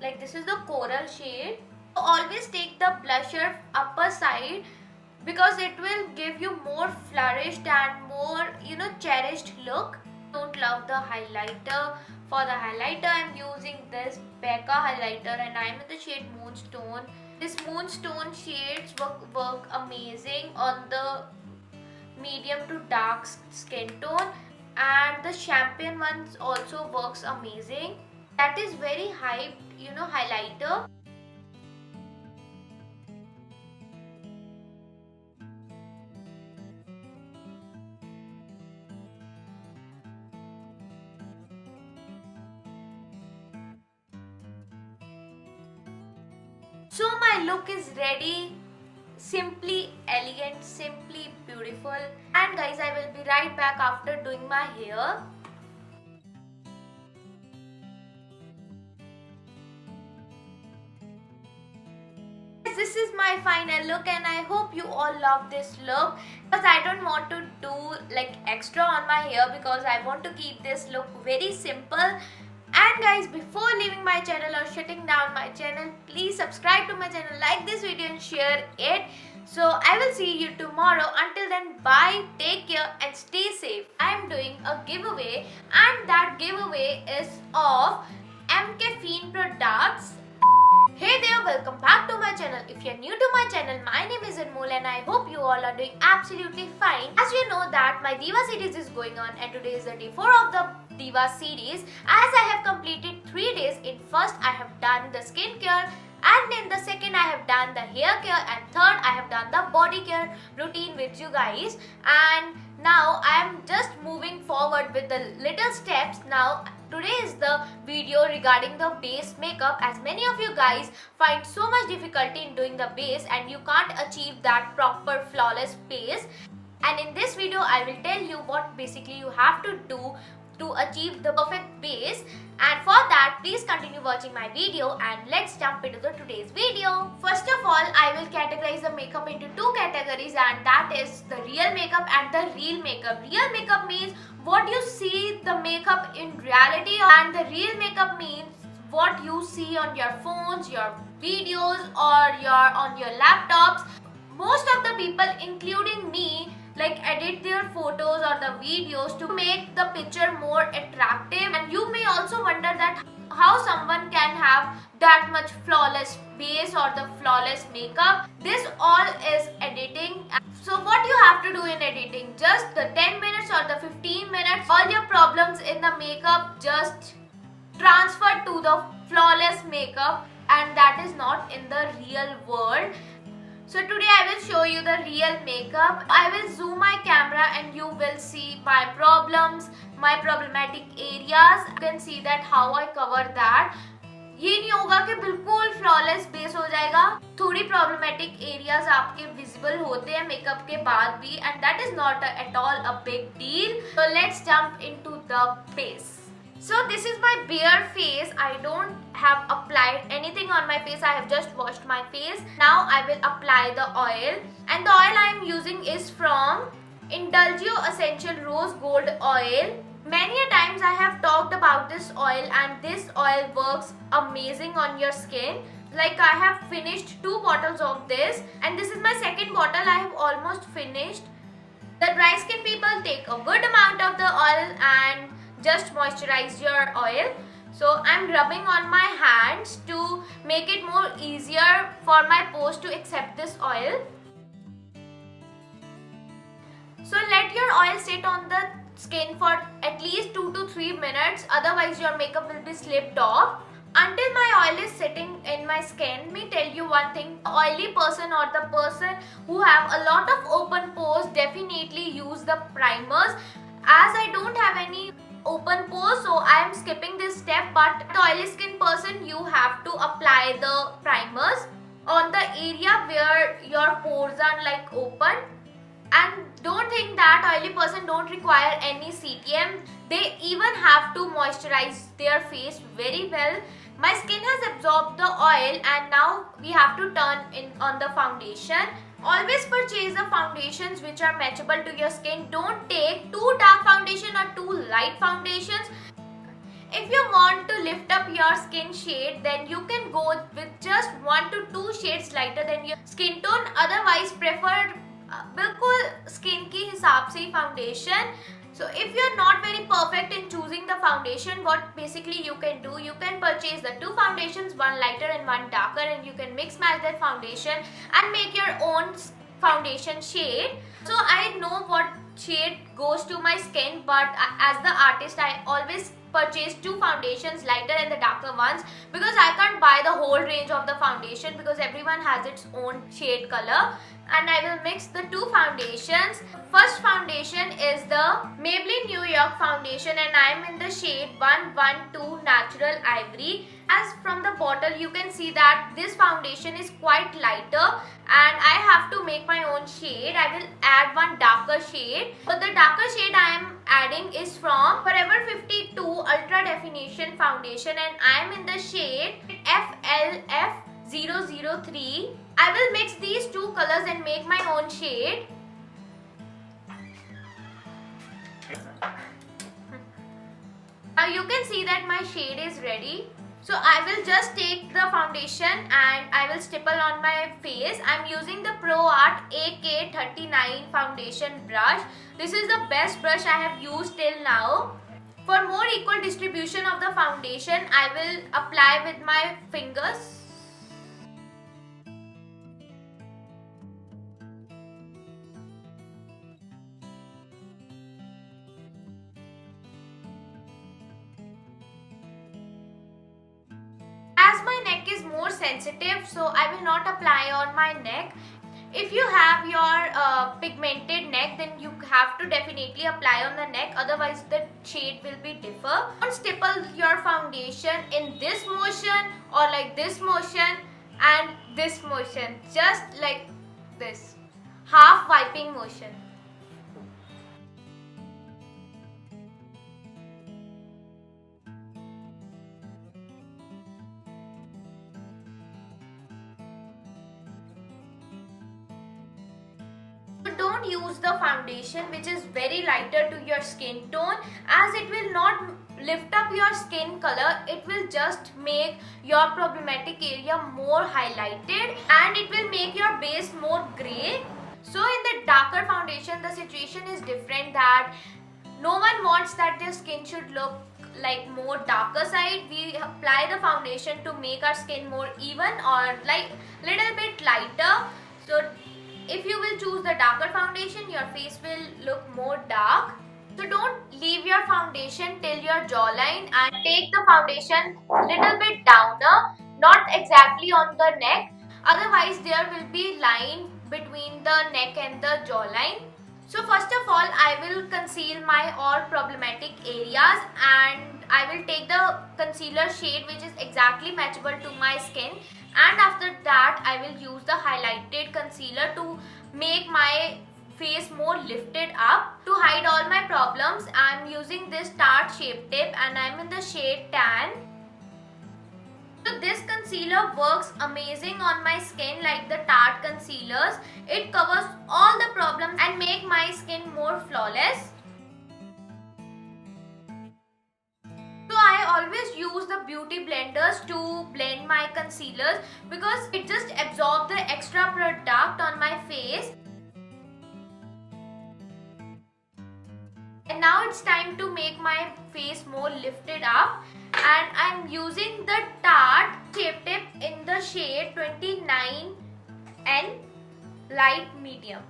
like this is the coral shade. So always take the blusher upper side because it will give you more flourished and more, cherished look. Don't love the highlighter. For the highlighter I'm using this Becca highlighter and I'm in the shade Moonstone. This Moonstone shades work amazing on the medium to dark skin tone, and the champagne ones also works amazing. That is very hyped, highlighter. So my look is ready. Simply elegant, simply beautiful. And guys, I will be right back after doing my hair. This is my final look and I hope you all love this look, because I don't want to do like extra on my hair because I want to keep this look very simple. And guys, before leaving my channel or shutting down my channel, please subscribe to my channel, like this video and share it. So I will see you tomorrow. Until then, bye, take care and stay safe. I am doing a giveaway and that giveaway is of MK Fiend products. Hey there, welcome back to my channel. If you're new to my channel, my name is Anmol and I hope you all are doing absolutely fine. As you know that my Diva series is going on and today is the day 4 of the Diva series. As I have completed 3 days, in first I have done the skincare, and in the second I have done the hair care, and third I have done the body care routine with you guys. And now I am just moving forward with the little steps. Now today is the video regarding the base makeup, as many of you guys find so much difficulty in doing the base and you can't achieve that proper flawless base. And in this video I will tell you what basically you have to do to achieve the perfect base. And for that, please continue watching my video and let's jump into the today's video. First of all, I will categorize the makeup into 2 categories, and that is the real makeup and the real makeup. Real makeup means what you see the makeup in reality, and the real makeup means what you see on your phones, your videos or on your laptops. Most of the people, including me, edit their photos or the videos to make the picture more attractive, and you may also wonder that how someone can have that much flawless base or the flawless makeup. This all is editing. So what you have to do in editing, just the 10 minutes or the 15 minutes, all your problems in the makeup just transfer to the flawless makeup, and that is not in the real world. So today I will show you the real makeup. I will zoom my camera and you will see my problems, my problematic areas. You can see that how I cover that. ये नहीं होगा कि बिल्कुल flawless base हो जाएगा. थोड़ी problematic areas आपके visible होते हैं makeup के बाद भी, and that is not at all a big deal. So let's jump into the base. So this is my bare face. I don't have applied anything on my face. I have just washed my face. Now I will apply the oil, and the oil I am using is from Indulgio Essential Rose Gold Oil. Many a times I have talked about this oil, and this oil works amazing on your skin. Like I have finished 2 bottles of this, and this is my second bottle. I have almost finished. The dry skin people, take a good amount of the oil and just moisturize your oil. So I'm rubbing on my hands to make it more easier for my pores to accept this oil. So let your oil sit on the skin for at least 2 to 3 minutes, otherwise your makeup will be slipped off. Until my oil is sitting in my skin, let me tell you one thing. Oily person or the person who have a lot of open pores definitely use the primers. As I don't have any open pores, so I am skipping this step, but the oily skin person, you have to apply the primers on the area where your pores are open. And don't think that oily person don't require any CTM. They even have to moisturize their face very well. My skin has absorbed the oil, and now we have to turn in on the foundation. Always purchase the foundations which are matchable to your skin. Don't take too dark foundation or too light foundations. If you want to lift up your skin shade, then you can go with just 1 to 2 shades lighter than your skin tone. Otherwise prefer बिल्कुल skin की हिसाब से foundation. So if you're not very perfect in choosing the foundation, what basically you can do, you can purchase the 2 foundations, one lighter and one darker, and you can mix match that foundation and make your own foundation shade. So I know what shade goes to my skin, but as the artist I always purchase 2 foundations, lighter and the darker ones, because I can't buy the whole range of the foundation because everyone has its own shade color. And I will mix the 2 foundations. First foundation is the Maybelline New York foundation, and I am in the shade 112 Natural Ivory. As from the bottle you can see that this foundation is quite lighter and I have to make my own shade. I will add one darker shade. So the darker shade I am adding is from Forever 52 Ultra Definition foundation, and I am in the shade FLF003. I will mix these 2 colors and make my own shade. Now you can see that my shade is ready. So I will just take the foundation and I will stipple on my face. I am using the Pro Art AK39 foundation brush. This is the best brush I have used till now. For more equal distribution of the foundation, I will apply with my fingers. As my neck is more sensitive, so I will not apply on my neck. If you have your pigmented neck, then you have to definitely apply on the neck, otherwise the shade will be differ. Don't stipple your foundation in this motion or like this motion and this motion, just like this, half wiping motion. Don't use the foundation which is very lighter to your skin tone, as it will not lift up your skin color. It will just make your problematic area more highlighted and it will make your base more grey. So in the darker foundation the situation is different, that no one wants that their skin should look like more darker side. We apply the foundation to make our skin more even or like little bit lighter. So if you will choose the darker foundation, your face will look more dark. So don't leave your foundation till your jawline and take the foundation little bit downer, not exactly on the neck. Otherwise there will be line between the neck and the jawline. So first of all, I will conceal my all problematic areas and I will take the concealer shade which is exactly matchable to my skin. And after that I will use the highlighted concealer to make my face more lifted up. To hide all my problems, I am using this Tarte Shape Tape and I am in the shade Tan. So this concealer works amazing on my skin like the Tarte concealers. It covers all the problems and make my skin more flawless. So I always use the beauty blenders to blend my concealers because it just absorbs the extra product on my face. And now it's time to make my face more lifted up, and I'm using the Tarte Shape Tape in the shade 29N Light Medium.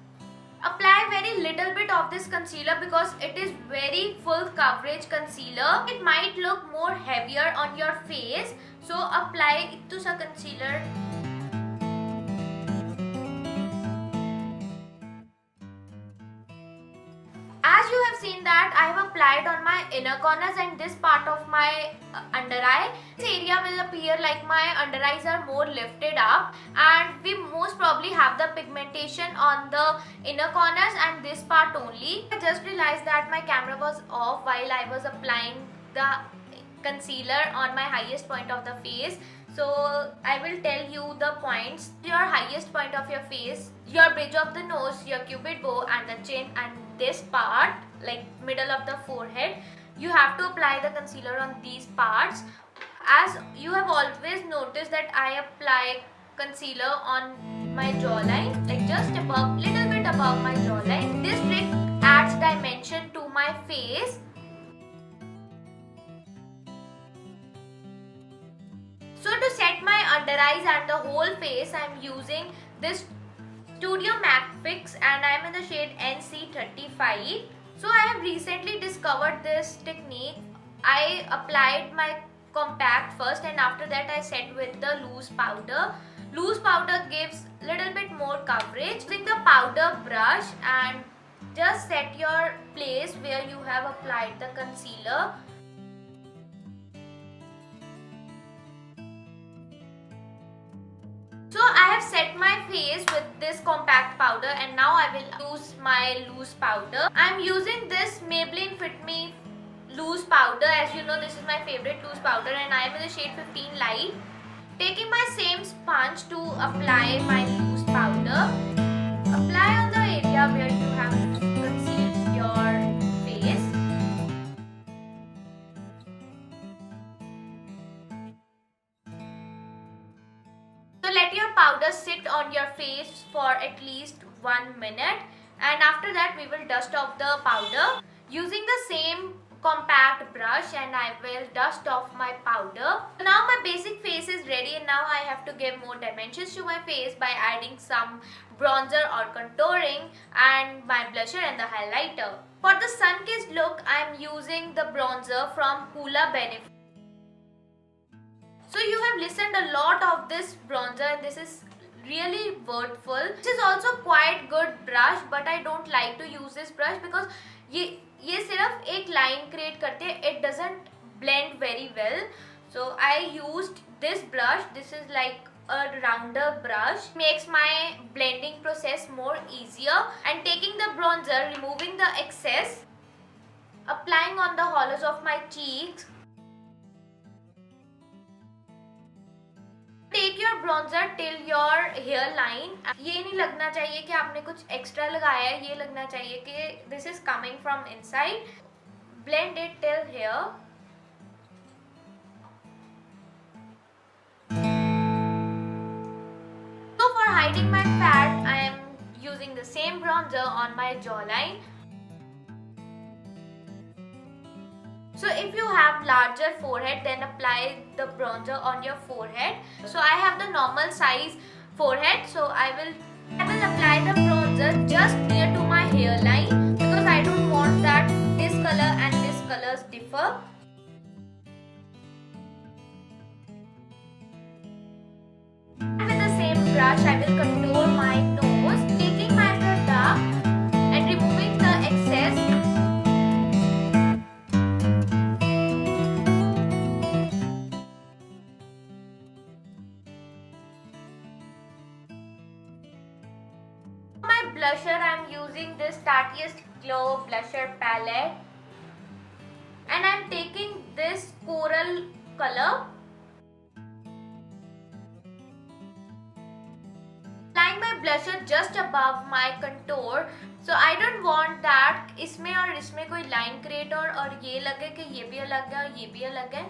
Apply very little bit of this concealer because it is very full coverage concealer. It might look more heavier on your face, so apply itu sa concealer. As you have seen that I have applied on my inner corners and this part of my under eye. This area will appear like my under eyes are more lifted up, and we most probably have the pigmentation on the inner corners and this part only. I just realized that my camera was off while I was applying the concealer on my highest point of the face. So I will tell you the points. Your highest point of your face, your bridge of the nose, your cupid bow and the chin, and this part like middle of the forehead. you have to apply the concealer on these parts. As you have always noticed that I apply concealer on my jawline, like just above, little bit above my jawline. This trick adds dimension to my face. So to set my under eyes and the whole face, I am using this Studio MAC Fix and I am in the shade NC35. So I have recently discovered this technique. I applied my compact first and after that I set with the loose powder. Loose powder gives little bit more coverage. Using the powder brush and just set your place where you have applied the concealer. So I have set my face with this compact powder and now I will use my loose powder. I am using this Maybelline Fit Me loose powder. As you know, this is my favorite loose powder and I am in the shade 15 Light. Taking my same sponge to apply my loose powder. Apply on the area where you have concealed your face. So let your powder sit on your face for at least 1 minute and after that we will dust off the powder. Using the same compact brush and I will dust off my powder. So now my basic face is ready and now I have to give more dimensions to my face by adding some bronzer or contouring and my blusher and the highlighter. For the sun-kissed look, I am using the bronzer from Hoola Benefit. So you have listened a lot of this bronzer and this is really worthful. This is also quite good brush but I don't like to use this brush because ये सिर्फ एक line create करते हैं. It doesn't blend very well. So I used this brush. This is like a rounder brush. Makes my blending process more easier. And taking the bronzer, removing the excess, applying on the hollows of my cheeks. Take your bronzer till your hairline. ये नहीं लगना चाहिए कि आपने कुछ extra लगाया है. ये लगना चाहिए कि this is coming from inside. Blend it till here. So for hiding my fat, I am using the same bronzer on my jawline. So if you have larger forehead, then apply the bronzer on your forehead. So I have the normal size forehead, so I will apply the bronzer just near to my hairline because I don't want that this color and this colors differ. And with the same brush, I will contour my nose, taking my product and removing the excess. Blusher, I am using this Tatiest Glow blusher palette and I am taking this coral color. Applying my blusher just above my contour. So I don't want that इसमें और इसमें कोई line create और ये लगे कि ये भी अलग है और ये भी अलग है.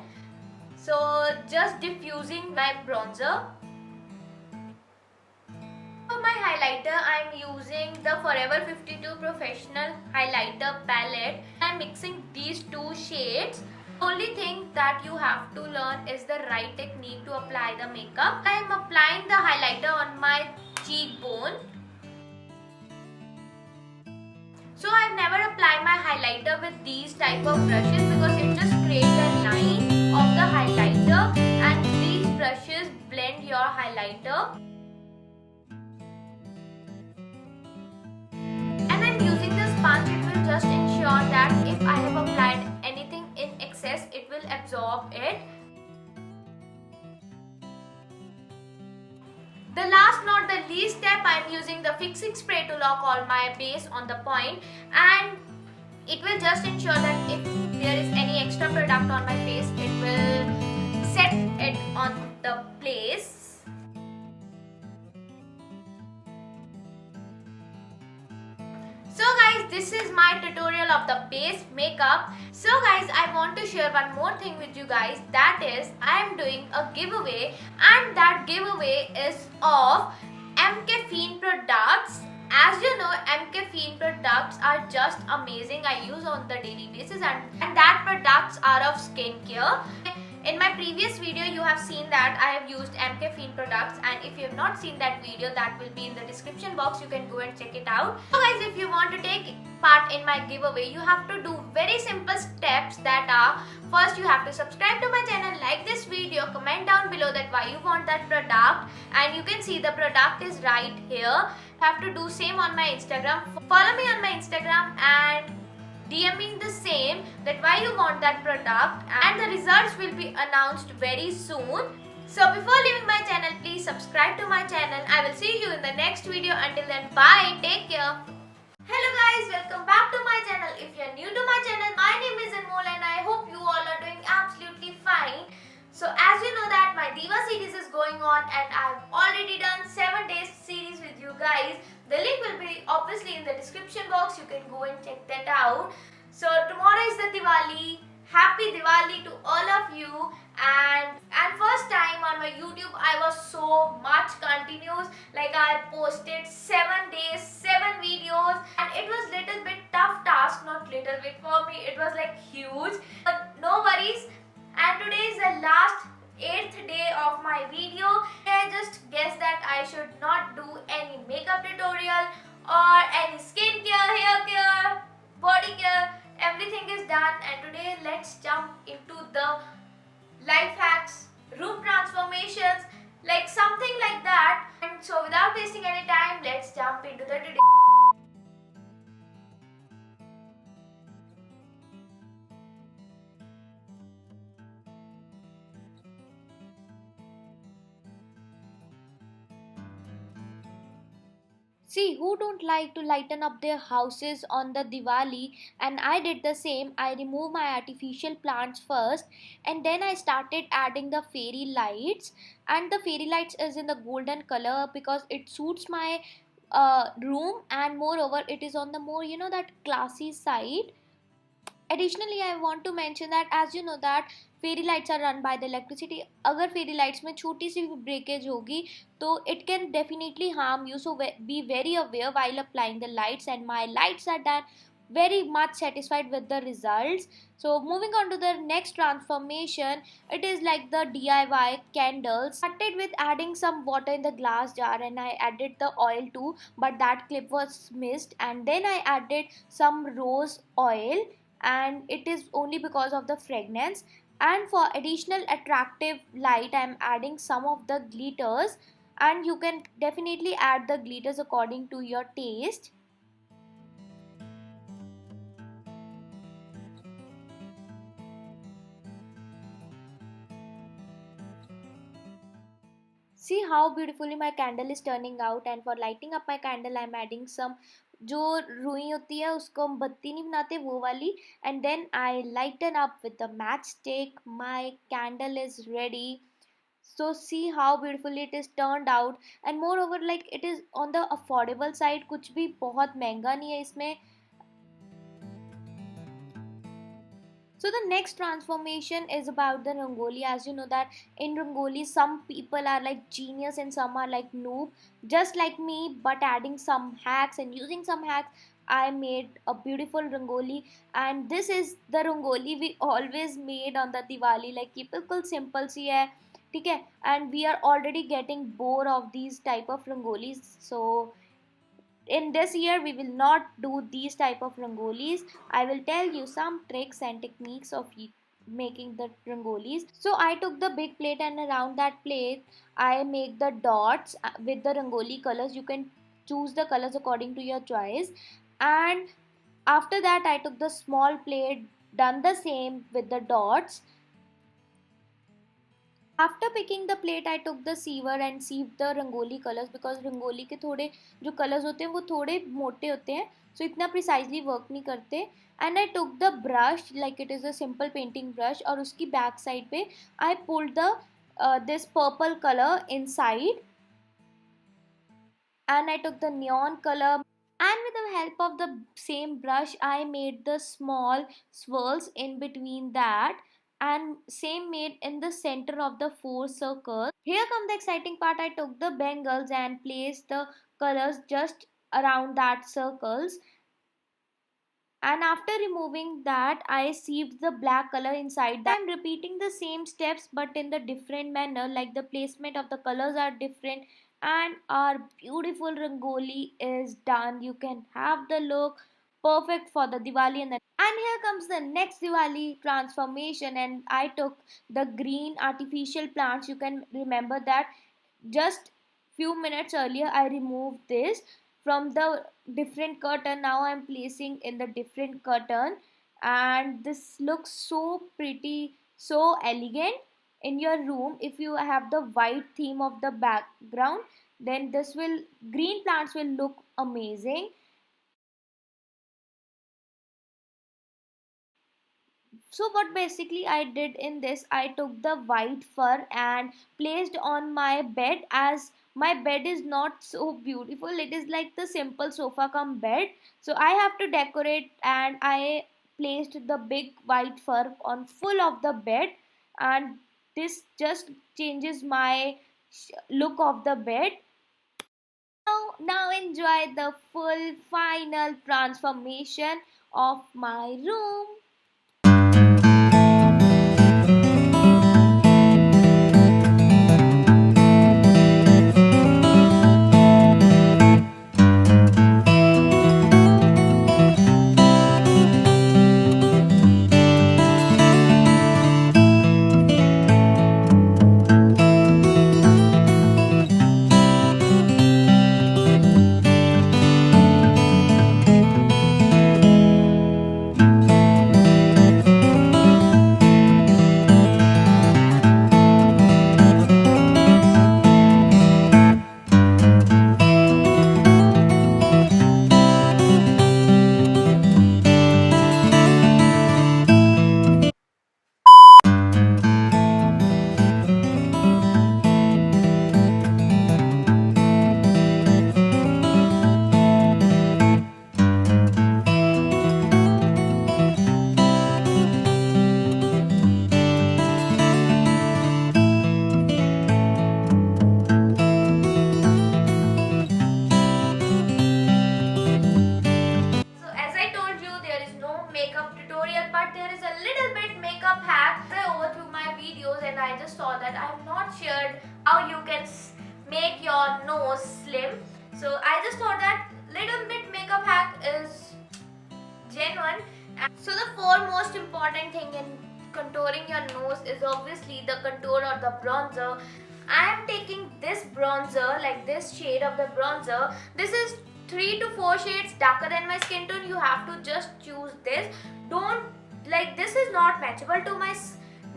So just diffusing my bronzer. For my highlighter, I am using the Forever 52 Professional Highlighter Palette. I am mixing these two shades. The only thing that you have to learn is the right technique to apply the makeup. I am applying the highlighter on my cheekbone. So I have never applied my highlighter with these type of brushes because it just creates a line of the highlighter and these brushes blend your highlighter. Sponge, it will just ensure that if I have applied anything in excess, it will absorb it. The last not the least step, I am using the fixing spray to lock all my base on the point and it will just ensure that if there is any extra product on my face, it will set it on the place. So guys, this is my tutorial of the base makeup. So guys, I want to share one more thing with you guys, that is I am doing a giveaway, and that giveaway is of MK Fiend products. As you know, MK Fiend products are just amazing. I use on the daily basis, and that products are of skincare. In my previous video, you have seen that I have used MK Fiend products, and if you have not seen that video, that will be in the description box. You can go and check it out. So guys, if you want to take part in my giveaway, you have to do very simple steps that are, first you have to subscribe to my channel, like this video, comment down below that why you want that product, and you can see the product is right here. You have to do same on my Instagram. Follow me on my Instagram and DMing the same that why you want that product, and the results will be announced very soon. So before leaving my channel, please subscribe to my channel. I will see you in the next video. Until then, bye, take care. Hello guys, welcome back to my channel. If you are new to my channel, my name is Anmol and I hope you all are doing absolutely fine. So as you know that my Diva series is going on, and I have already done 7 days series with you guys. The link will be obviously in the description box. You can go and check that out. So tomorrow is the Diwali. Happy Diwali to all of you. And first time on my YouTube, I was so much continuous. Like I posted 7 days, 7 videos, and it was little bit tough task. Not little bit, for me it was like huge. But no worries. And today is the last 8th day of my video. I just guessed that I should not do any makeup tutorial or any skincare, hair care, body care. Everything is done, and today let's jump into the life hacks, room transformations, like something like that. And so without wasting any time, let's jump into the today. See, who don't like to lighten up their houses on the Diwali? And I did the same. I removed my artificial plants first, and then I started adding the fairy lights. And the fairy lights is in the golden color because it suits my room, and moreover it is on the more, you know, that classy side. Additionally, I want to mention that as you know that fairy lights are run by the electricity. अगर fairy lights में छोटी सी भी breakage होगी तो it can definitely harm you. So be very aware while applying the lights, and my lights are done. Very much satisfied with the results. So moving on to the next transformation, it is like the DIY candles. Started with adding some water in the glass jar, and I added the oil too, but that clip was missed. And then I added some rose oil, and it is only because of the fragrance. And for additional attractive light, I am adding some of the glitters, and you can definitely add the glitters according to your taste. See how beautifully my candle is turning out. And for lighting up my candle, I am adding some, जो रुई होती है उसको हम बत्ती नहीं बनाते वो वाली. And then I lighten up with the matchstick. My candle is ready. So see how beautifully it is turned out. And moreover, like it is on the affordable side. कुछ भी बहुत महंगा नहीं है इसमें. So the next transformation is about the Rangoli. As you know that in Rangoli, some people are like genius and some are like noob, just like me, but adding some hacks and using some hacks, I made a beautiful Rangoli. And this is the Rangoli we always made on the Diwali. Like ये बिल्कुल simple सी है, ठीक है? And we are already getting bored of these type of Rangolis. So in this year we will not do these type of rangolis. I will tell you some tricks and techniques of making the rangolis. So I took the big plate, and around that plate I make the dots with the rangoli colors. You can choose the colors according to your choice. And after that I took the small plate, done the same with the dots. After picking the plate, I took the siever and sieved the rangoli colors, because rangoli के थोड़े जो colors होते हैं वो थोड़े मोटे होते हैं, so इतना precisely work नहीं करते. And I took the brush, like it is a simple painting brush, और उसकी back side पे I pulled the this purple color inside, and I took the neon color. And with the help of the same brush I made the small swirls in between that, and same made in the center of the four circles. Here come the exciting part. I took the bangles and placed the colors just around that circles, and after removing that I sieved the black color inside that. I'm repeating the same steps but in the different manner, like the placement of the colors are different, and our beautiful rangoli is done. You can have the look perfect for the Diwali. And here comes the next Diwali transformation, and I took the green artificial plants. You can remember that just few minutes earlier I removed this from the different curtain. Now I'm placing in the different curtain, and this looks so pretty, so elegant in your room. If you have the white theme of the background, then this will green plants will look amazing. So what basically I did in this, I took the white fur and placed on my bed, as my bed is not so beautiful. It is like the simple sofa come bed. So I have to decorate, and I placed the big white fur on full of the bed, and this just changes my look of the bed. Now enjoy the full final transformation of my room. So as I told you, there is no makeup tutorial, but there is a little bit makeup hack. I overthrew my videos and I just saw that I have not shared how you can make your nose slim. So I just thought that little bit makeup hack is genuine. So the four most important thing in contouring your nose is obviously the contour or the bronzer. I am taking this bronzer, like this shade of the bronzer. This is 3 to 4 shades darker than my skin tone. You have to just choose this. Don't, like, this is not matchable to my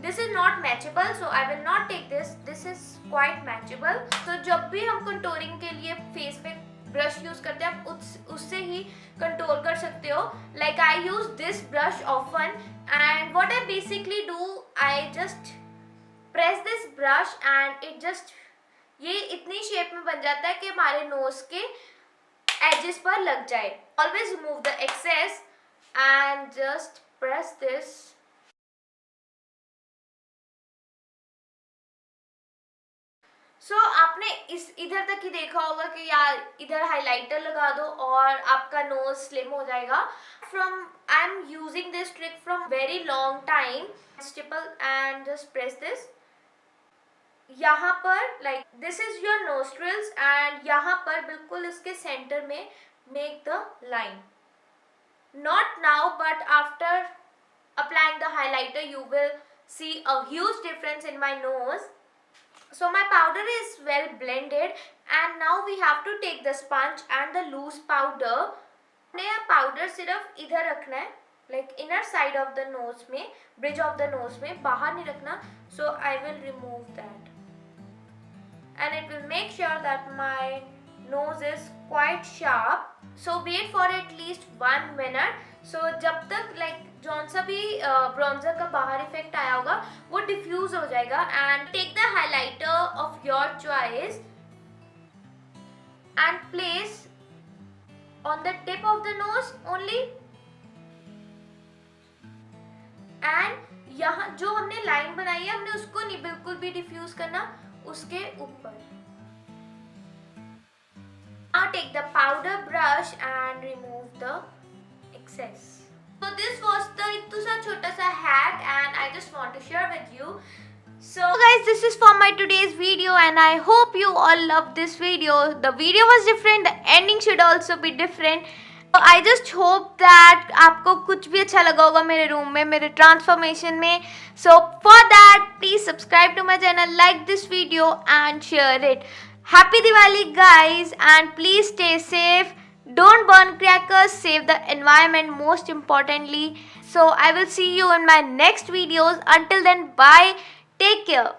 this is not matchable, so I will not take this. This is quite matchable. So जब भी हम contouring के लिए face पे brush use करते हैं, आप उससे ही कंटूर कर सकते हो. Like I use this brush often, and what I basically do, I just press this brush and it just, ये इतनी शेप में बन जाता है कि हमारे नोज के एजेस पर लग जाए. Always remove the excess and just press this. So आपने इस इधर तक ही देखा होगा कि यार इधर हाइलाइटर लगा दो और आपका नोज स्लिम हो जाएगा. I am using this trick from very long time. Steeple and just press this. यहाँ पर like this is your nostrils, and यहाँ पर बिल्कुल इसके सेंटर में make the line. Not now but after applying the highlighter you will see a huge difference in my nose. So my powder is well blended, and now we have to take the sponge and the loose powder. हमने powder सिर्फ इधर रखना है, like inner side of the nose में, bridge of the nose में, बाहर नहीं रखना. So I will remove that, and it will make sure that my nose is quite sharp. So wait for at least 1 minute. So जब तक like जौन सा भी ब्रॉन्जर का बाहर इफेक्ट आया होगा वो डिफ्यूज हो जाएगा. And take the highlighter of your choice and place on the tip of the nose only. And यहाँ जो हमने लाइन बनाई है हमने उसको नहीं बिल्कुल भी डिफ्यूज करना, उसके ऊपर. Now take the powder brush and remove the excess. So this was the इतना सा छोटा सा hack and I just want to share with you. So guys, this is for my today's video and I hope you all love this video. The video was different, the ending should also be different. So I just hope that आपको कुछ भी अच्छा लगा होगा मेरे room में, मेरे transformation में. So for that, please subscribe to my channel, like this video and share it. Happy Diwali guys, and please stay safe. Don't burn crackers, save the environment most importantly. So I will see you in my next videos. Until then, bye. Take care.